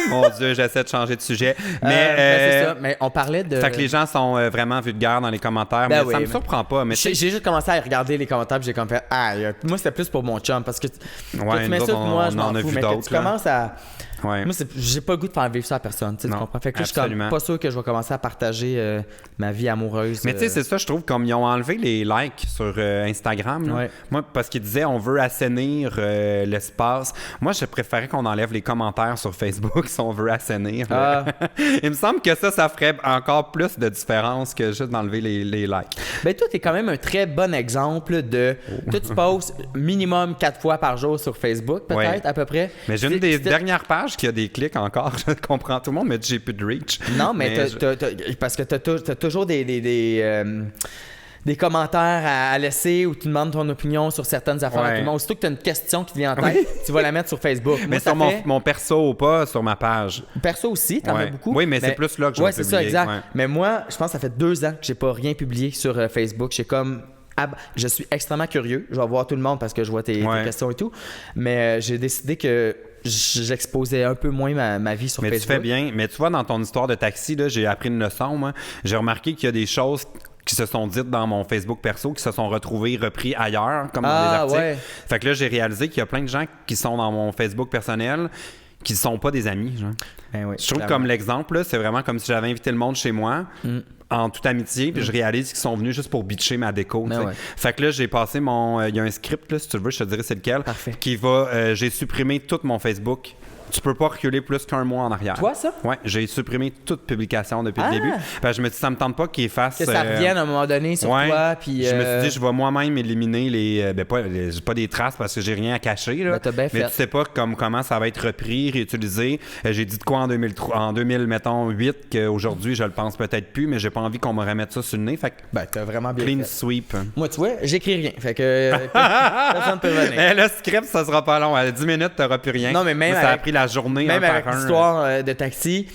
Speaker 2: Mon Dieu, j'essaie de changer de sujet. Mais
Speaker 1: c'est ça. Mais on parlait de.
Speaker 2: Fait que les gens sont vraiment vulgaires dans les commentaires. Mais ça me surprend pas. Mais
Speaker 1: j'ai juste commencé à regarder les commentaires et j'ai comme fait moi c'était plus pour mon chum parce que tu mets ça pour moi, je m'en fous. Mais que tu commences à. Moi, j'ai pas le goût de faire vivre ça à personne. Tu comprends? Fait que là, je suis comme pas sûr que je vais commencer à partager ma vie amoureuse.
Speaker 2: Mais tu sais, c'est ça, je trouve, comme ils ont enlevé les likes sur Instagram. Là. Moi, parce qu'ils disaient on veut assainir l'espace. Moi, je préférais qu'on enlève les commentaires sur Facebook si on veut assainir. Il me semble que ça ferait encore plus de différence que juste d'enlever les likes.
Speaker 1: Ben, toi, t'es quand même un très bon exemple de. Toi, tu postes minimum 4 fois par jour sur Facebook, peut-être, à peu près.
Speaker 2: Mais j'ai une des dernières pages qui a des clics encore. Je comprends tout le monde, mais j'ai plus de reach.
Speaker 1: Non, mais parce que t'as toujours des commentaires à laisser où tu demandes ton opinion sur certaines affaires à tout le monde. Aussitôt que tu as une question qui te vient en tête, tu vas la mettre sur Facebook.
Speaker 2: Mais sur mon perso ou pas, sur ma page.
Speaker 1: Perso aussi, t'en as beaucoup.
Speaker 2: Oui, mais c'est plus là que je vais publier.
Speaker 1: C'est ça, exact. Mais moi, je pense que ça fait 2 ans que j'ai pas rien publié sur Facebook. J'ai comme... je suis extrêmement curieux. Je vais voir tout le monde parce que je vois tes questions et tout. Mais j'ai décidé que j'exposais un peu moins ma vie sur Facebook.
Speaker 2: Mais tu fais bien. Mais tu vois, dans ton histoire de taxi, là, j'ai appris une leçon. Moi. J'ai remarqué qu'il y a des choses qui se sont dites dans mon Facebook perso, qui se sont repris ailleurs, comme dans des articles. Ouais. Fait que là, j'ai réalisé qu'il y a plein de gens qui sont dans mon Facebook personnel qui ne sont pas des amis. Genre.
Speaker 1: Ben oui,
Speaker 2: je trouve comme l'exemple, là, c'est vraiment comme si j'avais invité le monde chez moi en toute amitié, puis je réalise qu'ils sont venus juste pour bitcher ma déco. Ben fait que là, j'ai passé il y a un script, là, si tu le veux, je te dirai c'est lequel.
Speaker 1: Parfait.
Speaker 2: Qui va... j'ai supprimé tout mon Facebook. Tu peux pas reculer plus qu'un mois en arrière.
Speaker 1: Toi, ça?
Speaker 2: Oui, j'ai supprimé toute publication depuis le début. Je me suis dit, ça me tente pas qu'il fasse...
Speaker 1: Que ça revienne à un moment donné sur toi. Puis,
Speaker 2: je me suis dit, je vais moi-même éliminer pas des traces parce que j'ai rien à cacher. Là.
Speaker 1: Mais
Speaker 2: tu sais pas comment ça va être repris, réutilisé. J'ai dit de quoi en 2008 qu'aujourd'hui, je le pense peut-être plus, mais j'ai pas envie qu'on me remette ça sur le nez. Fait que
Speaker 1: t'as vraiment bien
Speaker 2: clean
Speaker 1: fait.
Speaker 2: Sweep.
Speaker 1: Moi, tu vois, j'écris rien. Fait que personne peut revenir.
Speaker 2: Le script, ça sera pas long. À 10 minutes, t'auras plus rien.
Speaker 1: Non, mais même
Speaker 2: ça a pris la journée.
Speaker 1: Même avec l'histoire de taxi,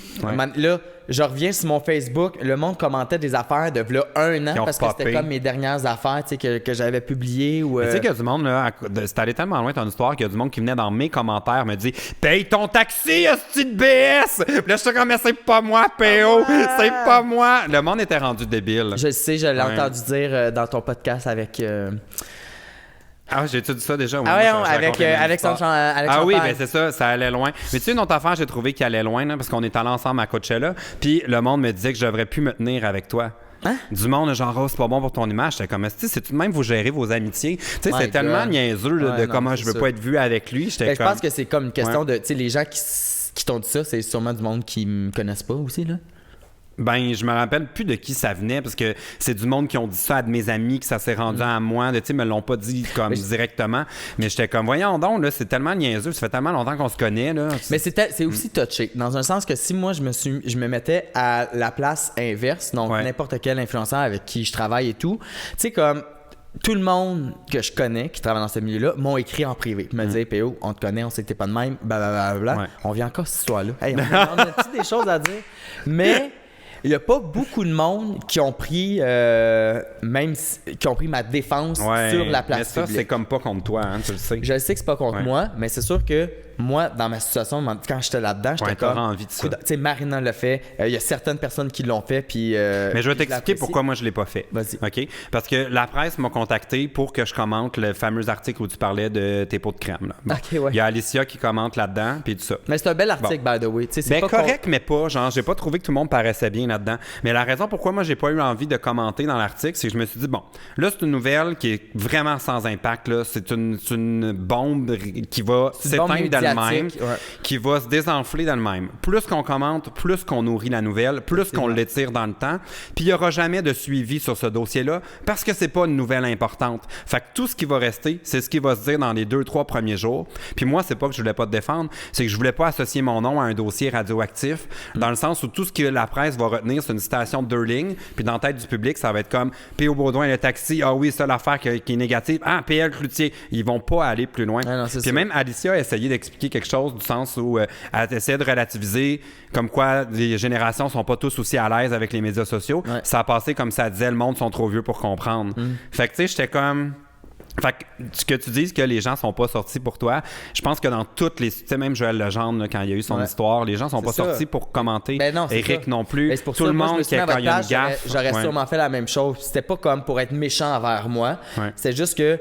Speaker 1: là, je reviens sur mon Facebook, le monde commentait des affaires de là 1 an parce que c'était comme mes dernières affaires que j'avais publiées. Tu
Speaker 2: sais qu'il y a du monde, là, c'est allé tellement loin ton histoire qu'il y a du monde qui venait dans mes commentaires me dit « Paye ton taxi, hostie de BS! » Puis là, je suis comme « Mais c'est pas moi, PO! C'est pas moi! » Le monde était rendu débile.
Speaker 1: Je sais, je l'ai entendu dire dans ton podcast avec...
Speaker 2: Ah, j'ai-tu dit ça déjà?
Speaker 1: Ah ouais, avec son
Speaker 2: Ah oui, ben c'est ça allait loin. Mais tu sais, une autre affaire, j'ai trouvé qui allait loin, là, parce qu'on est allé ensemble à Coachella, puis le monde me disait que je devrais plus me tenir avec toi.
Speaker 1: Hein?
Speaker 2: Du monde, genre, oh, c'est pas bon pour ton image. J'étais comme, c'est tout de même, vous gérez vos amitiés. Tu sais, c'est tellement niaiseux de comment je veux pas être vu avec lui.
Speaker 1: Je pense que c'est comme une question de, tu sais, les gens qui t'ont dit ça, c'est sûrement du monde qui me connaissent pas aussi, là.
Speaker 2: Ben, je me rappelle plus de qui ça venait parce que c'est du monde qui ont dit ça à de mes amis, que ça s'est rendu à moi. Tu sais, me l'ont pas dit comme directement. Mais j'étais comme, voyons donc, là, c'est tellement niaiseux. Ça fait tellement longtemps qu'on se connaît, là.
Speaker 1: Mais c'est aussi touché. Dans un sens que si moi, je me mettais à la place inverse, donc n'importe quel influenceur avec qui je travaille et tout, tu sais, comme. Tout le monde que je connais qui travaille dans ce milieu-là m'ont écrit en privé. Ils me disaient, PO, on te connaît, on sait que t'es pas de même, blablabla. On vient encore cette histoire-là. Hey, on a des choses à dire. Mais il n'y a pas beaucoup de monde qui ont pris qui ont pris ma défense sur la place
Speaker 2: mais ça,
Speaker 1: publique.
Speaker 2: C'est comme pas contre toi, hein, tu le sais.
Speaker 1: Je sais que c'est pas contre moi, mais c'est sûr que moi, dans ma situation, quand j'étais là-dedans, j'étais comme...
Speaker 2: envie de ça.
Speaker 1: Tu sais, Marina l'a fait. Il y a certaines personnes qui l'ont fait, puis...
Speaker 2: mais je vais t'expliquer pourquoi moi, je l'ai pas fait.
Speaker 1: Vas-y.
Speaker 2: OK? Parce que la presse m'a contacté pour que je commente le fameux article où tu parlais de tes pots de crème. Là. Bon.
Speaker 1: OK, ouais.
Speaker 2: Il y a Alicia qui commente là-dedans, puis tout ça.
Speaker 1: Mais c'est un bel article, by the way. C'est
Speaker 2: ben,
Speaker 1: pas
Speaker 2: correct, mais pas. Genre, j'ai pas trouvé que tout le monde paraissait bien là-dedans. Mais la raison pourquoi moi, j'ai pas eu envie de commenter dans l'article, c'est que je me suis dit, bon, là, c'est une nouvelle qui est vraiment sans impact. Là. C'est une bombe qui va s'éteindre d'elle-même. Qui va se désenfler d'elle-même. Plus qu'on commente, plus qu'on nourrit la nouvelle, plus qu'on l'étire dans le temps. Puis il n'y aura jamais de suivi sur ce dossier-là parce que c'est pas une nouvelle importante. Fait que tout ce qui va rester, c'est ce qui va se dire dans les 2-3 premiers jours. Puis moi, c'est pas que je voulais pas te défendre, c'est que je voulais pas associer mon nom à un dossier radioactif dans le sens où tout ce que la presse va retenir, c'est une citation de 2 lignes. Puis dans la tête du public, ça va être comme P.O. Baudouin, le taxi. Ah oui, c'est l'affaire qui est négative. Ah, P.L. Cloutier. Ils vont pas aller plus loin.
Speaker 1: Ah non,
Speaker 2: puis même Alicia a essayé d'expliquer quelque chose du sens où elle essaie de relativiser comme quoi les générations sont pas tous aussi à l'aise avec les médias sociaux. Ça a passé comme ça disait, le monde sont trop vieux pour comprendre. Fait que tu sais, j'étais comme... Fait que ce que tu dises que les gens sont pas sortis pour toi, je pense que dans toutes les... Tu sais, même Joël Legendre, là, quand il y a eu son histoire, les gens sont pas sortis pour commenter.
Speaker 1: Ben non,
Speaker 2: Éric non plus.
Speaker 1: Ben, pour
Speaker 2: tout le monde qui a quand il y a une gaffe.
Speaker 1: J'aurais sûrement fait la même chose. C'était pas comme pour être méchant envers moi. C'est juste que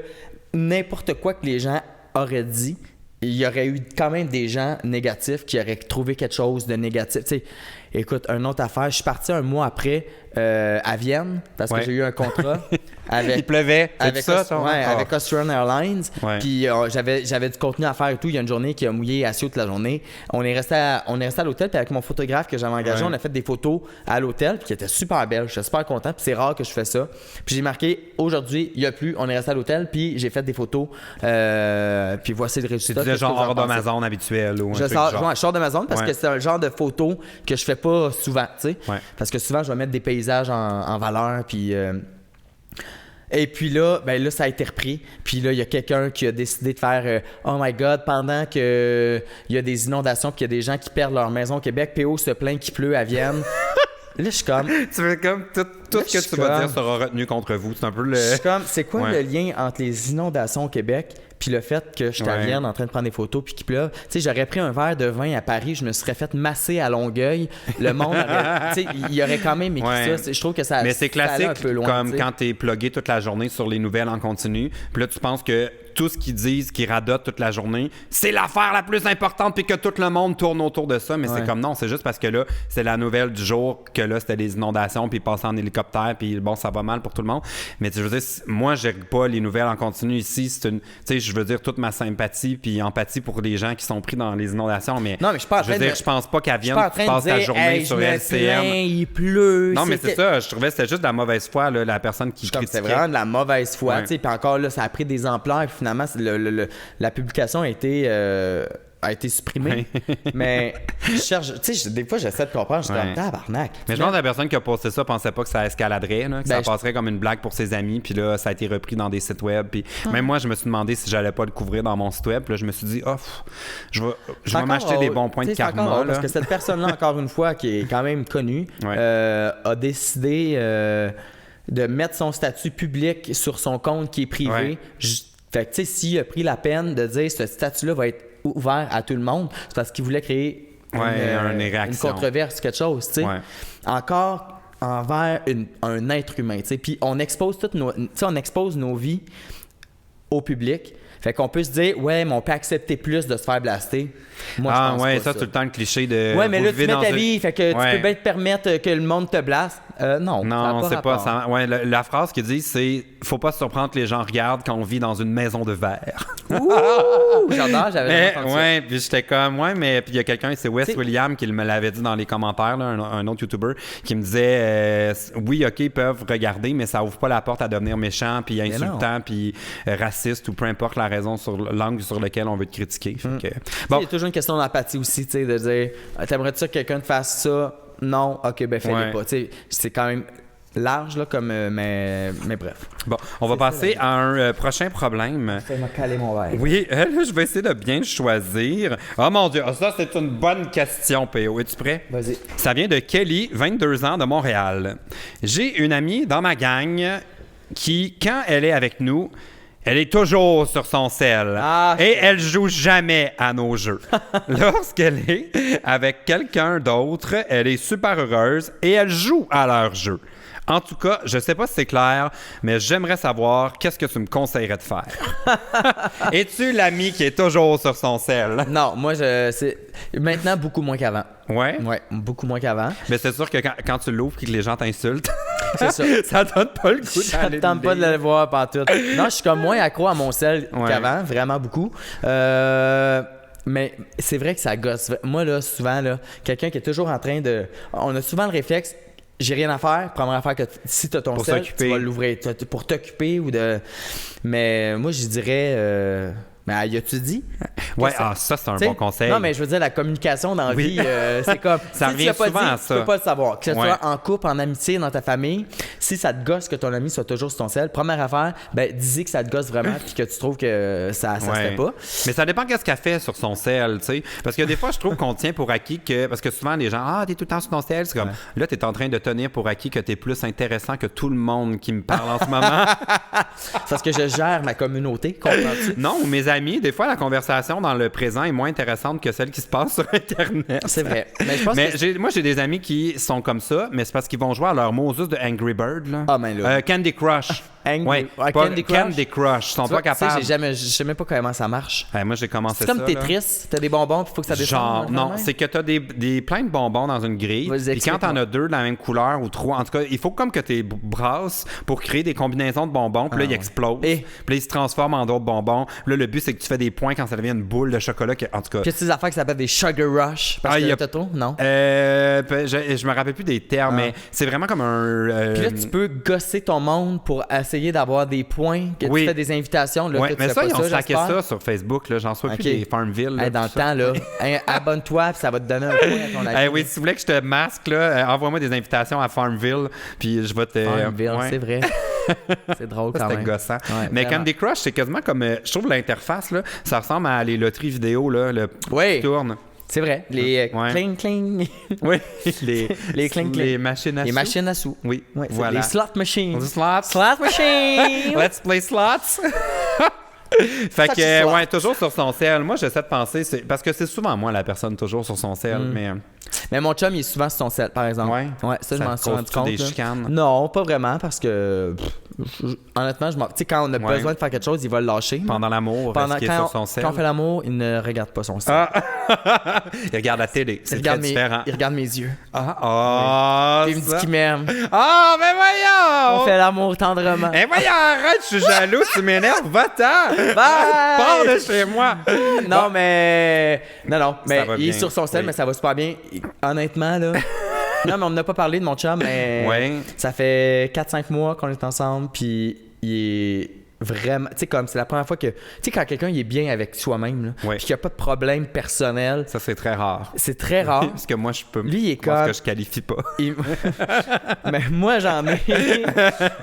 Speaker 1: n'importe quoi que les gens auraient dit, il y aurait eu quand même des gens négatifs qui auraient trouvé quelque chose de négatif. Tu sais, écoute, une autre affaire, je suis parti un mois après à Vienne parce que j'ai eu un contrat avec...
Speaker 2: Il pleuvait,
Speaker 1: avec
Speaker 2: ça?
Speaker 1: Avec Austrian Airlines. Puis j'avais du contenu à faire et tout. Il y a une journée qui a mouillé assez toute la journée. On est resté à l'hôtel, puis avec mon photographe que j'avais engagé, on a fait des photos à l'hôtel, puis qui étaient super belles. J'étais super content, puis c'est rare que je fais ça. Puis j'ai marqué, aujourd'hui, il n'y a plus, on est resté à l'hôtel, puis j'ai fait des photos, puis voici le résultat.
Speaker 2: C'est genre hors de ma zone habituelle ou
Speaker 1: je sors de ma zone parce que c'est un genre de photo que je fais pas souvent, tu sais. Parce que souvent, je vais mettre des paysages en valeur, puis... Et puis là, ben là, ça a été repris. Puis là, il y a quelqu'un qui a décidé de faire Oh my God, pendant qu'il y a des inondations, puis qu'il y a des gens qui perdent leur maison au Québec, PO se plaint qu'il pleut à Vienne. Là, je suis comme...
Speaker 2: Tu veux comme tout ce que tu vas dire sera retenu contre vous. C'est un peu le...
Speaker 1: Je suis comme, c'est quoi le lien entre les inondations au Québec puis le fait que je suis à Vienne en train de prendre des photos puis qu'il pleuve? Tu sais, j'aurais pris un verre de vin à Paris, je me serais fait masser à Longueuil. Le monde aurait... Tu sais, il aurait quand même écrit ça. Je trouve que ça...
Speaker 2: Mais c'est classique,
Speaker 1: un peu loin,
Speaker 2: comme quand t'es plugué toute la journée sur les nouvelles en continu. Puis là, tu penses que tout ce qu'ils disent, qu'ils radotent toute la journée, c'est l'affaire la plus importante puis que tout le monde tourne autour de ça. Mais c'est comme non, c'est juste parce que là, c'est la nouvelle du jour que là, c'était les inondations puis ils passaient en hélicoptère puis bon, ça va mal pour tout le monde. Mais je veux dire, moi, je n'aime pas les nouvelles en continu ici. C'est une... Tu sais, je veux dire toute ma sympathie puis empathie pour les gens qui sont pris dans les inondations. Mais,
Speaker 1: non, mais je suis pas en train
Speaker 2: je pense pas qu'à Vienne, tu passes ta journée sur LCN.
Speaker 1: Il pleut.
Speaker 2: Non, mais c'est ça. Je trouvais que c'était juste de la mauvaise foi, là, la personne qui critiquait.
Speaker 1: C'était vraiment de la mauvaise foi. Puis encore là, ça a pris des ampleurs. Puis finalement, la publication a été supprimée. Mais je cherche, tu sais, des fois, j'essaie de comprendre. Je suis comme tabarnak.
Speaker 2: Mais je pense que la personne qui a posté ça pensait pas que ça escaladerait, là, que ça passerait comme une blague pour ses amis. Puis là, ça a été repris dans des sites web. Puis même moi, je me suis demandé si j'allais pas le couvrir dans mon site web. Puis là, je me suis dit, je vais m'acheter des bons points de karma.
Speaker 1: Parce que cette personne-là, encore une fois, qui est quand même connue, a décidé de mettre son statut public sur son compte qui est privé. Fait que, tu sais, s'il a pris la peine de dire ce statut-là va être ouvert à tout le monde, c'est parce qu'il voulait créer une controverse, quelque chose, tu sais. Encore envers un être humain, tu sais. Puis on expose nos vies au public. Fait qu'on peut se dire, ouais, mais on peut accepter plus de se faire blaster. Moi, je pense pas
Speaker 2: ça, tout le temps le cliché de.
Speaker 1: Ouais, mais là, tu mets ta
Speaker 2: une...
Speaker 1: vie, fait que tu peux bien te permettre que le monde te blaste. Non,
Speaker 2: c'est pas ça. Ouais, la phrase qu'ils disent, c'est faut pas se surprendre que les gens regardent quand on vit dans une maison de verre.
Speaker 1: Ouh! J'adore, j'avais
Speaker 2: entendu ça. Puis j'étais comme, mais puis il y a quelqu'un, c'est Wes William, qui me l'avait dit dans les commentaires, là, un autre YouTuber, qui me disait, oui, OK, ils peuvent regarder, mais ça ouvre pas la porte à devenir méchant, puis insultant, puis raciste, ou peu importe la raison sur l'angle sur lequel on veut te critiquer. Fait que,
Speaker 1: bon. Il y a toujours une question d'empathie aussi, tu sais, de dire, t'aimerais-tu ça que quelqu'un te fasse ça? Non, OK, ben fais-le pas. Tu sais, c'est quand même large, là, comme, mais bref.
Speaker 2: Bon, on va passer à un prochain problème.
Speaker 1: Fais-moi caler mon verre.
Speaker 2: Oui, là, je vais essayer de bien choisir. Oh mon Dieu, ça, c'est une bonne question, P.O. Es-tu prêt?
Speaker 1: Vas-y.
Speaker 2: Ça vient de Kelly, 22 ans, de Montréal. J'ai une amie dans ma gang qui, quand elle est avec nous, elle est toujours sur son sel et elle joue jamais à nos jeux. Lorsqu'elle est avec quelqu'un d'autre, elle est super heureuse et elle joue à leur jeu. En tout cas, je sais pas si c'est clair, mais j'aimerais savoir qu'est-ce que tu me conseillerais de faire. Es-tu l'ami qui est toujours sur son sel?
Speaker 1: Non, moi, c'est maintenant beaucoup moins qu'avant.
Speaker 2: Ouais?
Speaker 1: Ouais, beaucoup moins qu'avant.
Speaker 2: Mais c'est sûr que quand tu l'ouvres et que les gens t'insultent,
Speaker 1: c'est ça.
Speaker 2: Ça donne pas le goût
Speaker 1: Ça ne tente pas de le voir partout. Non, je suis comme moins accro à mon sel qu'avant, vraiment beaucoup. Mais c'est vrai que ça gosse. Moi, là, souvent, là, quelqu'un qui est toujours en train de... On a souvent le réflexe, j'ai rien à faire. Première affaire, que si tu as ton sel, tu vas l'ouvrir pour t'occuper ou de... Mais moi, je dirais... Mais y a-tu dit?
Speaker 2: Ouais, ça, c'est un bon conseil.
Speaker 1: Non, mais je veux dire, la communication dans la vie, c'est comme...
Speaker 2: Ça revient souvent à ça.
Speaker 1: Tu peux pas le savoir. Que ce soit en couple, en amitié, dans ta famille, si ça te gosse que ton ami soit toujours sur ton sel, première affaire, dis que ça te gosse vraiment puis que tu trouves que ça se fait pas.
Speaker 2: Mais ça dépend qu'est-ce qu'elle fait sur son sel, tu sais. Parce que des fois, je trouve qu'on tient pour acquis que... Parce que souvent, les gens, t'es tout le temps sur ton sel. C'est comme, là, t'es en train de tenir pour acquis que t'es plus intéressant que tout le monde qui me parle en ce moment.
Speaker 1: Parce que je gère ma communauté, comprends-tu?
Speaker 2: Non, mes amis, des fois, la conversation dans le présent est moins intéressante que celle qui se passe sur Internet.
Speaker 1: C'est vrai. Mais je pense
Speaker 2: moi, j'ai des amis qui sont comme ça, mais c'est parce qu'ils vont jouer à leur Moses de Angry Bird. Là. Candy Crush.
Speaker 1: Candy
Speaker 2: Crush. Ils sont pas capables.
Speaker 1: Je sais même pas comment ça marche.
Speaker 2: Moi, j'ai commencé ça.
Speaker 1: C'est comme Tetris. T'as des bonbons, puis il faut que ça descende.
Speaker 2: Genre, non, c'est que t'as plein de bonbons dans une grille. Puis quand t'en as 2 de la même couleur ou 3, en tout cas, il faut comme que tu brasses pour créer des combinaisons de bonbons. Puis là, ils explosent. Puis là, ils se transforment en d'autres bonbons. Puis là, le but, c'est que tu fais des points quand ça devient une boule de chocolat. En tout cas.
Speaker 1: Puis ces affaires qui s'appellent des Sugar Rush. Parce que t'as trop, non?
Speaker 2: Je me rappelle plus des termes, mais c'est vraiment comme un.
Speaker 1: Puis là, tu peux gosser ton monde pour essayer d'avoir des points, que tu fais des invitations. Là,
Speaker 2: mais ça, ils ont stacké ça sur Facebook. Là, j'en sois plus des Farmville. Là,
Speaker 1: dans le temps, là, abonne-toi, puis ça va te donner un point à ton avis.
Speaker 2: Oui, si tu voulais que je te masque, là, envoie-moi des invitations à Farmville, puis je vais te...
Speaker 1: Farmville, c'est vrai. C'est drôle quand même.
Speaker 2: C'était gossant. Mais Candy Crush, c'est quasiment comme... je trouve l'interface, là, ça ressemble à les loteries vidéo, là, qui tournent.
Speaker 1: C'est vrai. Les cling-cling.
Speaker 2: Oui.
Speaker 1: Les cling-cling.
Speaker 2: Les machines à sous.
Speaker 1: Les machines à sous.
Speaker 2: Oui, voilà.
Speaker 1: Les slot machines.
Speaker 2: Slot machines. Let's play slots. Fait que, toujours sur son sel. Moi, j'essaie de penser, parce que c'est souvent moi la personne toujours sur son sel,
Speaker 1: mais mon chum, il est souvent sur son sel, par exemple.
Speaker 2: Ouais,
Speaker 1: ça je m'en suis rendu compte.
Speaker 2: Des chicanes?
Speaker 1: Non, pas vraiment, parce que honnêtement, tu sais, quand on a besoin de faire quelque chose, il va le lâcher.
Speaker 2: Pendant l'amour, est-ce qu'il est sur son sel?
Speaker 1: Quand on fait l'amour, il ne regarde pas son sel.
Speaker 2: Il regarde la télé, c'est très différent.
Speaker 1: Il regarde mes yeux.
Speaker 2: Il
Speaker 1: me dit qu'il m'aime.
Speaker 2: Mais voyons!
Speaker 1: On fait l'amour tendrement.
Speaker 2: Mais voyons, arrête, je suis jaloux, tu m'énerves, va-t'en! Pars de chez moi!
Speaker 1: Non, mais il est sur son sel, mais ça va super bien. Honnêtement, là... Non, mais on n'a pas parlé de mon chum, mais ça fait 4-5 mois qu'on est ensemble, puis il est vraiment... Tu sais, comme c'est la première fois que... Tu sais, quand quelqu'un il est bien avec soi-même, puis qu'il n'y a pas de problème personnel...
Speaker 2: Ça, c'est très rare.
Speaker 1: C'est très rare.
Speaker 2: Parce que moi, je peux...
Speaker 1: Lui, il est comme...
Speaker 2: Parce que je qualifie pas.
Speaker 1: Mais moi, j'en ai.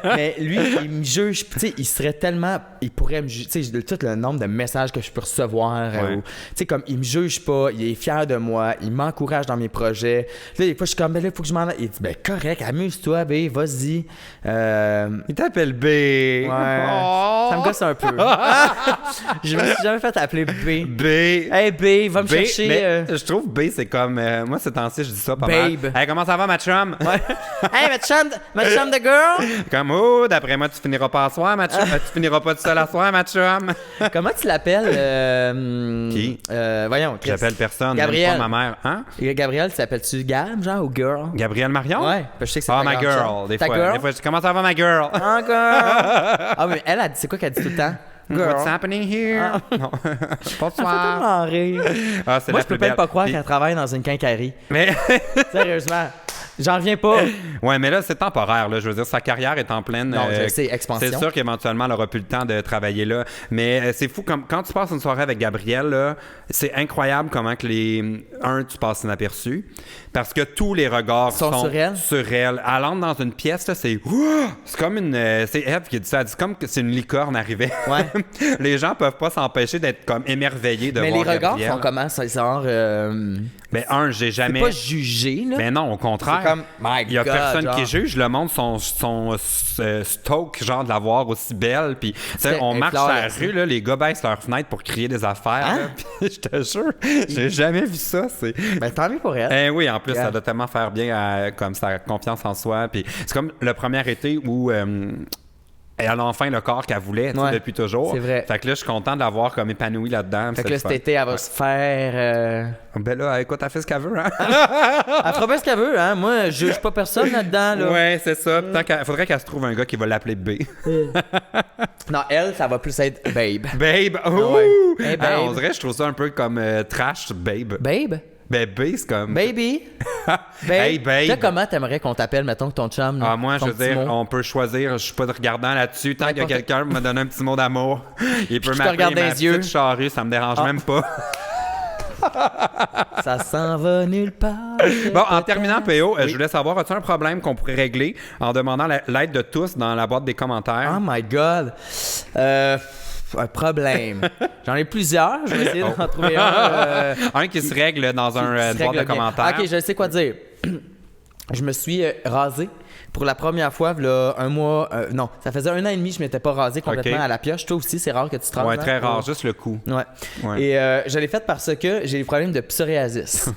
Speaker 1: Mais lui, il me juge... Tu sais, il serait tellement... Il pourrait me juger... Tu sais, tout le nombre de messages que je peux recevoir. Tu sais, comme, il me juge pas, il est fier de moi, il m'encourage dans mes projets. Là, des fois, je suis comme, là, il faut que je m'en aille. Il dit, correct, amuse-toi, B, vas-y.
Speaker 2: Il t'appelle B.
Speaker 1: Ouais. Ça me gosse un peu. Je me suis jamais fait appeler B.
Speaker 2: B.
Speaker 1: Hey, B, va me chercher.
Speaker 2: Mais je trouve B, c'est comme... moi, ces temps-ci, je dis ça pas mal.
Speaker 1: Babe.
Speaker 2: Hey, comment ça va, ma chum?
Speaker 1: Ouais. Hey, ma chum de girl.
Speaker 2: Comme, oh, d'après moi, tu finiras pas à soir, ma chum. Tu finiras pas tout seul à soir, ma chum.
Speaker 1: Comment tu l'appelles?
Speaker 2: Qui?
Speaker 1: Voyons.
Speaker 2: J'appelle personne.
Speaker 1: Gabriel.
Speaker 2: Même pas ma mère. Hein?
Speaker 1: Gabriel, tu l'appelles-tu Gab, genre, ou girl?
Speaker 2: Gabrielle Marion?
Speaker 1: Ouais. Je sais que c'est
Speaker 2: Ah,
Speaker 1: ta
Speaker 2: ma
Speaker 1: grande
Speaker 2: girl.
Speaker 1: chum.
Speaker 2: Des
Speaker 1: Ta
Speaker 2: fois,
Speaker 1: girl?
Speaker 2: des fois, je dis, comment ça va, ma girl?
Speaker 1: Ah, girl. Ah, mais elle, c'est quoi qu'elle dit tout le temps? Girl.
Speaker 2: What's happening here? Non.
Speaker 1: Elle fait
Speaker 2: Bonsoir.
Speaker 1: tellement rire.
Speaker 2: Ah, c'est
Speaker 1: Moi,
Speaker 2: la
Speaker 1: je peux
Speaker 2: plus belle.
Speaker 1: même pas croire
Speaker 2: Puis-
Speaker 1: qu'elle travaille dans une quincaillerie.
Speaker 2: Mais...
Speaker 1: Sérieusement. J'en reviens pas.
Speaker 2: Ouais, mais là, c'est temporaire. Là. Je veux dire, sa carrière est en pleine...
Speaker 1: Non, je sais, expansion.
Speaker 2: C'est sûr qu'éventuellement, elle aura plus le temps de travailler là. Mais c'est fou, comme quand tu passes une soirée avec Gabrielle, là, c'est incroyable comment que tu passes inaperçu. Parce que tous les regards
Speaker 1: Sont sur elle?
Speaker 2: Sur elle. Elle entre dans une pièce, là, c'est... C'est comme une... c'est Eve qui dit ça. Elle dit comme que c'est une licorne arrivée.
Speaker 1: Ouais.
Speaker 2: Les gens peuvent pas s'empêcher d'être comme émerveillés de
Speaker 1: Mais
Speaker 2: voir
Speaker 1: les regards
Speaker 2: Gabrielle.
Speaker 1: font comment? C'est genre...
Speaker 2: Ben, j'ai jamais...
Speaker 1: C'est pas jugé, là.
Speaker 2: Mais non, au contraire.
Speaker 1: C'est comme, my
Speaker 2: il y a
Speaker 1: God,
Speaker 2: personne
Speaker 1: genre.
Speaker 2: qui juge. Le monde sont stoke, genre, de la voir aussi belle. Puis, tu sais, on marche sur la rue, là, les gars baissent leurs fenêtres pour crier des affaires.
Speaker 1: Hein?
Speaker 2: Là, puis, je te jure, j'ai jamais vu ça.
Speaker 1: Ben, tant mieux pour elle.
Speaker 2: Oui, en plus,
Speaker 1: Yeah.
Speaker 2: ça doit tellement faire bien à comme sa confiance en soi. Puis, c'est comme le premier été où... elle a enfin le corps qu'elle voulait tu sais,
Speaker 1: Ouais,
Speaker 2: depuis toujours.
Speaker 1: c'est vrai.
Speaker 2: Fait que là, je suis content de l'avoir comme épanouie là-dedans.
Speaker 1: Fait que
Speaker 2: c'est
Speaker 1: là,
Speaker 2: le
Speaker 1: cet
Speaker 2: fun.
Speaker 1: été, elle va se faire...
Speaker 2: Ben là, écoute, elle fait ce qu'elle veut, hein?
Speaker 1: Elle fera bien ce qu'elle veut, hein. Moi, je juge pas personne là-dedans, là.
Speaker 2: Ouais, c'est ça. Faudrait qu'elle se trouve un gars qui va l'appeler B.
Speaker 1: Non, elle, ça va plus être Babe.
Speaker 2: Babe!
Speaker 1: Ah
Speaker 2: Ouh!
Speaker 1: ouais. Hey, babe.
Speaker 2: On dirait que je trouve ça un peu comme trash, Babe.
Speaker 1: Babe?
Speaker 2: Ben, B, c'est comme...
Speaker 1: Baby? Babe?
Speaker 2: Hey, babe!
Speaker 1: Là, comment t'aimerais qu'on t'appelle, mettons, que ton chum?
Speaker 2: Ah, moi, je
Speaker 1: ton
Speaker 2: veux
Speaker 1: petit
Speaker 2: dire,
Speaker 1: mot?
Speaker 2: on peut choisir. Je suis pas de regardant là-dessus. Tant qu'il y a
Speaker 1: N'importe-
Speaker 2: quelqu'un qui me donne un petit mot d'amour, il peut
Speaker 1: je te
Speaker 2: m'appeler
Speaker 1: regarde dans
Speaker 2: ma
Speaker 1: les yeux.
Speaker 2: petite charrue, ça me dérange même pas.
Speaker 1: Ça s'en va nulle part.
Speaker 2: Bon, en terminant, PO,
Speaker 1: Oui.
Speaker 2: je voulais savoir, as-tu un problème qu'on pourrait régler en demandant l'aide de tous dans la boîte des commentaires?
Speaker 1: Oh my God. Un problème. J'en ai plusieurs. Je vais essayer d'en trouver un.
Speaker 2: Un qui se règle dans un
Speaker 1: qui se
Speaker 2: boîte de
Speaker 1: règle bien.
Speaker 2: commentaires.
Speaker 1: Ok, je sais quoi dire. Je me suis rasé pour la première fois, là, un mois. Non, ça faisait 1 an et demi que je m'étais pas rasé complètement
Speaker 2: Ok.
Speaker 1: à la pioche. Toi aussi, c'est rare que tu te rases.
Speaker 2: Ouais,
Speaker 1: hein?
Speaker 2: très rare, juste le coup.
Speaker 1: Ouais.
Speaker 2: Ouais.
Speaker 1: Et je l'ai fait parce que j'ai des problèmes de psoriasis.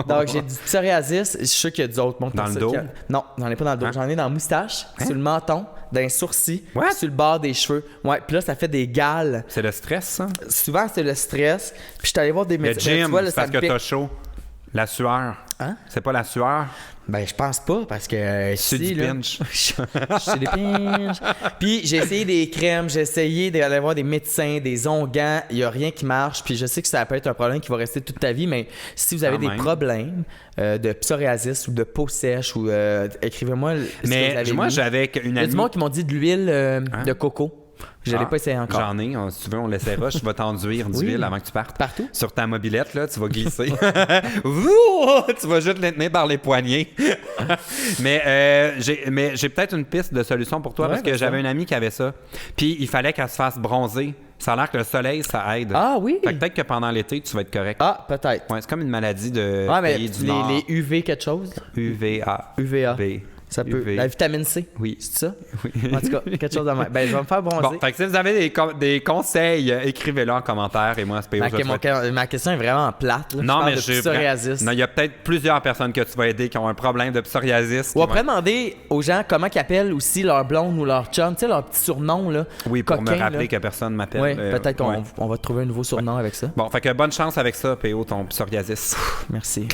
Speaker 1: Donc, j'ai du psoriasis. Je suis sûr qu'il y a d'autres mondes
Speaker 2: Dans
Speaker 1: comme
Speaker 2: le
Speaker 1: ça
Speaker 2: dos?
Speaker 1: Non, j'en ai pas dans le dos.
Speaker 2: Hein?
Speaker 1: J'en ai dans la moustache, sur le menton, dans les sourcils,
Speaker 2: What?
Speaker 1: sur le bord des cheveux. Ouais, puis là, ça fait des gales.
Speaker 2: C'est le stress, ça?
Speaker 1: Souvent, c'est le stress. Puis je suis allé voir des
Speaker 2: Le
Speaker 1: médecins.
Speaker 2: gym,
Speaker 1: Tu vois, là,
Speaker 2: c'est
Speaker 1: ça
Speaker 2: parce
Speaker 1: me
Speaker 2: que t'as
Speaker 1: pique.
Speaker 2: chaud. La sueur.
Speaker 1: Hein?
Speaker 2: C'est pas la sueur?
Speaker 1: Ben, je pense pas, parce que
Speaker 2: C'est
Speaker 1: ici,
Speaker 2: du
Speaker 1: là,
Speaker 2: pinch.
Speaker 1: je suis des pinches. Puis j'ai essayé des crèmes, j'ai essayé d'aller voir des médecins, des onguents, il n'y a rien qui marche. Puis je sais que ça peut être un problème qui va rester toute ta vie, mais si vous avez
Speaker 2: Quand
Speaker 1: des
Speaker 2: même.
Speaker 1: problèmes de psoriasis ou de peau sèche, ou écrivez-moi ce que vous
Speaker 2: Mais
Speaker 1: avez
Speaker 2: moi,
Speaker 1: mis.
Speaker 2: j'avais une
Speaker 1: Il y a
Speaker 2: amie...
Speaker 1: du monde qui m'ont dit de l'huile de coco. Je l'ai
Speaker 2: Ah,
Speaker 1: pas essayé encore.
Speaker 2: J'en ai, si tu veux, on l'essaiera. Je vais t'enduire d'huile avant que tu partes.
Speaker 1: Partout?
Speaker 2: Sur ta mobilette, là, tu vas glisser. Ouh, tu vas juste les tenir par les poignets. mais j'ai peut-être une piste de solution pour toi
Speaker 1: Ouais,
Speaker 2: parce que
Speaker 1: vas-y.
Speaker 2: j'avais une amie qui avait ça. Puis il fallait qu'elle se fasse bronzer. Ça a l'air que le soleil, ça aide.
Speaker 1: Ah oui?
Speaker 2: Fait que peut-être que pendant l'été, tu vas être correct.
Speaker 1: Ah, peut-être.
Speaker 2: Ouais, c'est comme une maladie de
Speaker 1: Ah, mais
Speaker 2: pays du Nord.
Speaker 1: les UV quelque chose?
Speaker 2: UVA.
Speaker 1: UVA.
Speaker 2: B.
Speaker 1: Ça peut.
Speaker 2: UV.
Speaker 1: La vitamine C.
Speaker 2: Oui.
Speaker 1: C'est ça?
Speaker 2: Oui.
Speaker 1: En tout cas, quelque chose de même. Ben, je vais me faire bronzer.
Speaker 2: Bon, fait que si vous avez des conseils, écrivez-le en commentaire et moi, c'est
Speaker 1: Ma question est vraiment plate. Là.
Speaker 2: Non,
Speaker 1: Je parle
Speaker 2: mais
Speaker 1: de psoriasis.
Speaker 2: Non, il y a peut-être plusieurs personnes que tu vas aider qui ont un problème de psoriasis.
Speaker 1: Ou après demander aux gens comment ils appellent aussi leur blonde ou leur chum, tu sais, leur petit surnom, là.
Speaker 2: Oui, pour me
Speaker 1: coquin,
Speaker 2: rappeler
Speaker 1: là.
Speaker 2: que personne m'appelle.
Speaker 1: Oui, peut-être qu'on
Speaker 2: ouais.
Speaker 1: on va trouver un nouveau surnom avec ça.
Speaker 2: Bon, fait que bonne chance avec ça, PO, ton psoriasis.
Speaker 1: Merci.